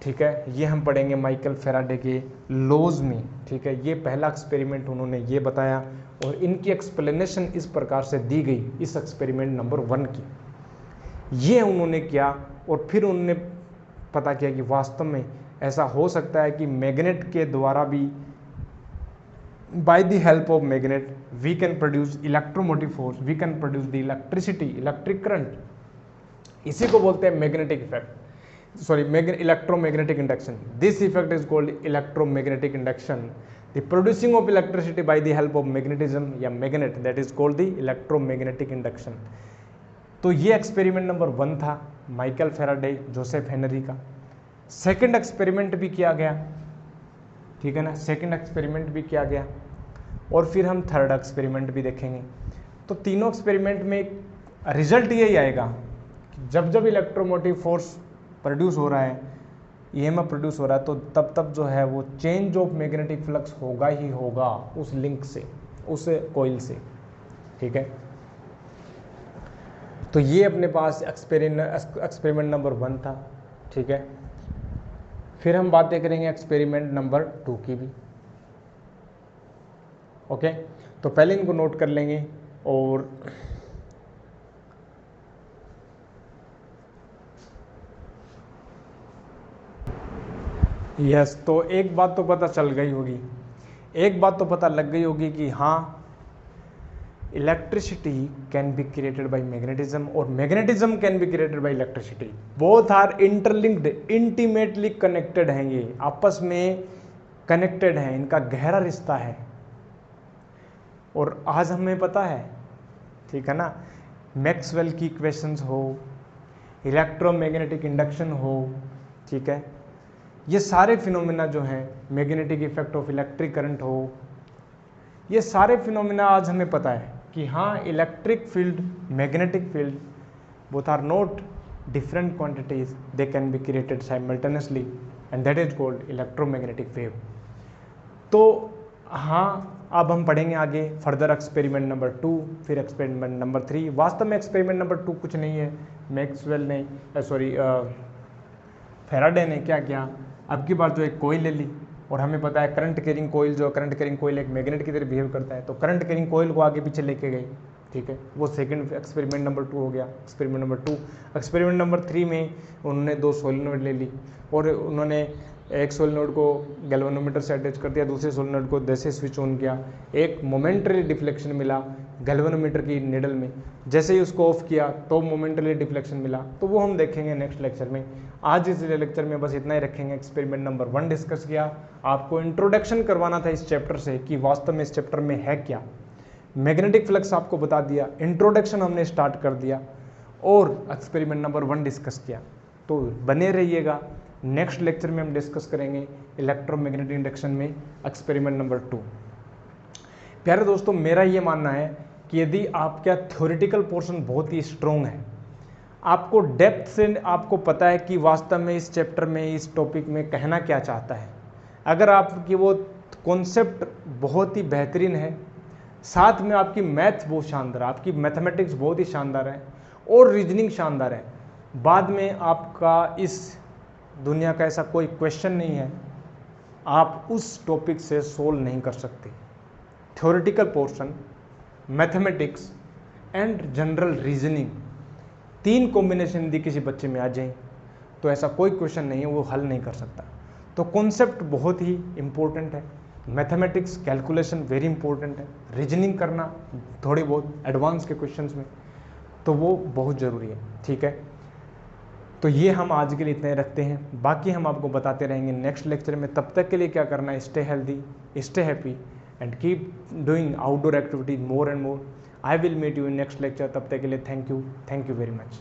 ठीक है, ये हम पढ़ेंगे माइकल फेराडे के लॉज में, ठीक है। ये पहला एक्सपेरिमेंट उन्होंने ये बताया और इनकी एक्सप्लेनेशन इस प्रकार से दी गई इस एक्सपेरिमेंट नंबर 1 की। ये उन्होंने किया और फिर उन्होंने पता किया कि वास्तव में ऐसा हो सकता है कि मैग्नेट के द्वारा भी, by the help of magnet we can produce electromotive force, we can produce the electricity, electric current. इसी को बोलते हैं magnetic effect, sorry electromagnetic induction. This effect is called electromagnetic induction, the producing of electricity by the help of magnetism या magnet, that is called the electromagnetic induction. तो ये experiment number 1 था Michael Faraday Joseph Henry का। Second experiment भी किया गया, ठीक है ना, सेकंड एक्सपेरिमेंट भी किया गया और फिर हम थर्ड एक्सपेरिमेंट भी देखेंगे। तो तीनों एक्सपेरिमेंट में रिजल्ट यही आएगा कि जब जब इलेक्ट्रोमोटिव फोर्स प्रोड्यूस हो रहा है, ईएमएफ प्रोड्यूस हो रहा है, तो तब जो है वो चेंज ऑफ मैग्नेटिक फ्लक्स होगा ही होगा उस लिंक से, उस कोइल से, ठीक है। तो ये अपने पास एक्सपेरिमेंट नंबर 1 था, ठीक है। फिर हम बातें करेंगे एक्सपेरिमेंट नंबर 2 की भी, ओके। तो पहले इनको नोट कर लेंगे और यस, तो एक बात तो पता चल गई होगी, एक बात तो पता लग गई होगी कि हाँ, electricity can be created by magnetism और magnetism can be created by electricity. Both are interlinked, intimately connected हैं, ये आपस में कनेक्टेड हैं, इनका गहरा रिश्ता है, और आज हमें पता है, ठीक है ना, मैक्सवेल की इक्वेशंस हो, इलेक्ट्रोमैग्नेटिक इंडक्शन हो, ठीक है, ये सारे फिनोमेना जो हैं, magnetic effect of electric current हो, ये सारे फिनोमेना आज हमें पता है कि हाँ electric field, magnetic field both are not different quantities, they can be created simultaneously and that is called electromagnetic wave। तो हाँ, अब हम पढ़ेंगे आगे फर्दर एक्सपेरिमेंट नंबर 2, फिर एक्सपेरिमेंट नंबर 3। वास्तव में एक्सपेरिमेंट नंबर 2 कुछ नहीं है, मैक्सवेल ने फैराडे ने क्या किया, अब की बार जो एक कोयल ले ली, और हमें पता है करंट कैरिंग कोयल, जो करंट कैरिंग कोयल एक मैग्नेट की तरह बिहेव करता है, तो करंट कैरिंग कोयल को आगे पीछे लेके गए, ठीक है, वो सेकंड एक्सपेरिमेंट नंबर 2 हो गया। एक्सपेरिमेंट नंबर 2, एक्सपेरिमेंट नंबर 3 में उन्होंने 2 सोलेनोइड ले ली और उन्होंने एक सोलेनोइड को गैल्वेनोमीटर से अटैच कर दिया, दूसरे सोलेनोइड को जैसे स्विच ऑन किया, एक मोमेंटरी डिफ्लेक्शन मिला गैल्वेनोमीटर की निडल में, जैसे ही उसको ऑफ किया तो मोमेंटरी डिफ्लेक्शन मिला। तो वो हम देखेंगे नेक्स्ट लेक्चर में। आज इस लेक्चर में बस इतना ही रखेंगे। एक्सपेरिमेंट नंबर 1 डिस्कस किया, आपको इंट्रोडक्शन करवाना था इस चैप्टर से कि वास्तव में इस चैप्टर में है क्या। मैग्नेटिक फ्लक्स आपको बता दिया, इंट्रोडक्शन हमने स्टार्ट कर दिया और एक्सपेरिमेंट नंबर 1 डिस्कस किया। तो बने रहिएगा, नेक्स्ट लेक्चर में हम डिस्कस करेंगे इलेक्ट्रोमैग्नेटिक इंडक्शन में एक्सपेरिमेंट नंबर 2। प्यारे दोस्तों, मेरा ये मानना है कि यदि आपका थ्योरेटिकल पोर्शन बहुत ही स्ट्रॉन्ग है, आपको डेप्थ से आपको पता है कि वास्तव में इस चैप्टर में, इस टॉपिक में कहना क्या चाहता है, अगर आपकी वो कॉन्सेप्ट बहुत ही बेहतरीन है, साथ में आपकी मैथ बहुत शानदार है, आपकी मैथमेटिक्स बहुत ही शानदार है और रीजनिंग शानदार है, बाद में आपका इस दुनिया का ऐसा कोई क्वेश्चन नहीं है आप उस टॉपिक से सोल्व नहीं कर सकते। Theoretical portion, mathematics and general reasoning, 3 combination यदि किसी बच्चे में आ जाए तो ऐसा कोई क्वेश्चन नहीं है वो हल नहीं कर सकता। तो कॉन्सेप्ट बहुत ही इंपॉर्टेंट है, मैथमेटिक्स कैलकुलेशन वेरी इंपॉर्टेंट है, रीजनिंग करना थोड़ी बहुत एडवांस के क्वेश्चंस में, तो वो बहुत ज़रूरी है, ठीक है। तो ये हम आज के लिए इतने रखते हैं, बाकी हम आपको बताते रहेंगे नेक्स्ट लेक्चर में। तब तक के लिए क्या करना है, stay healthy, stay happy and keep doing outdoor activities more and more. I will meet you in next lecture. तब तक के लिए थैंक यू वेरी मच।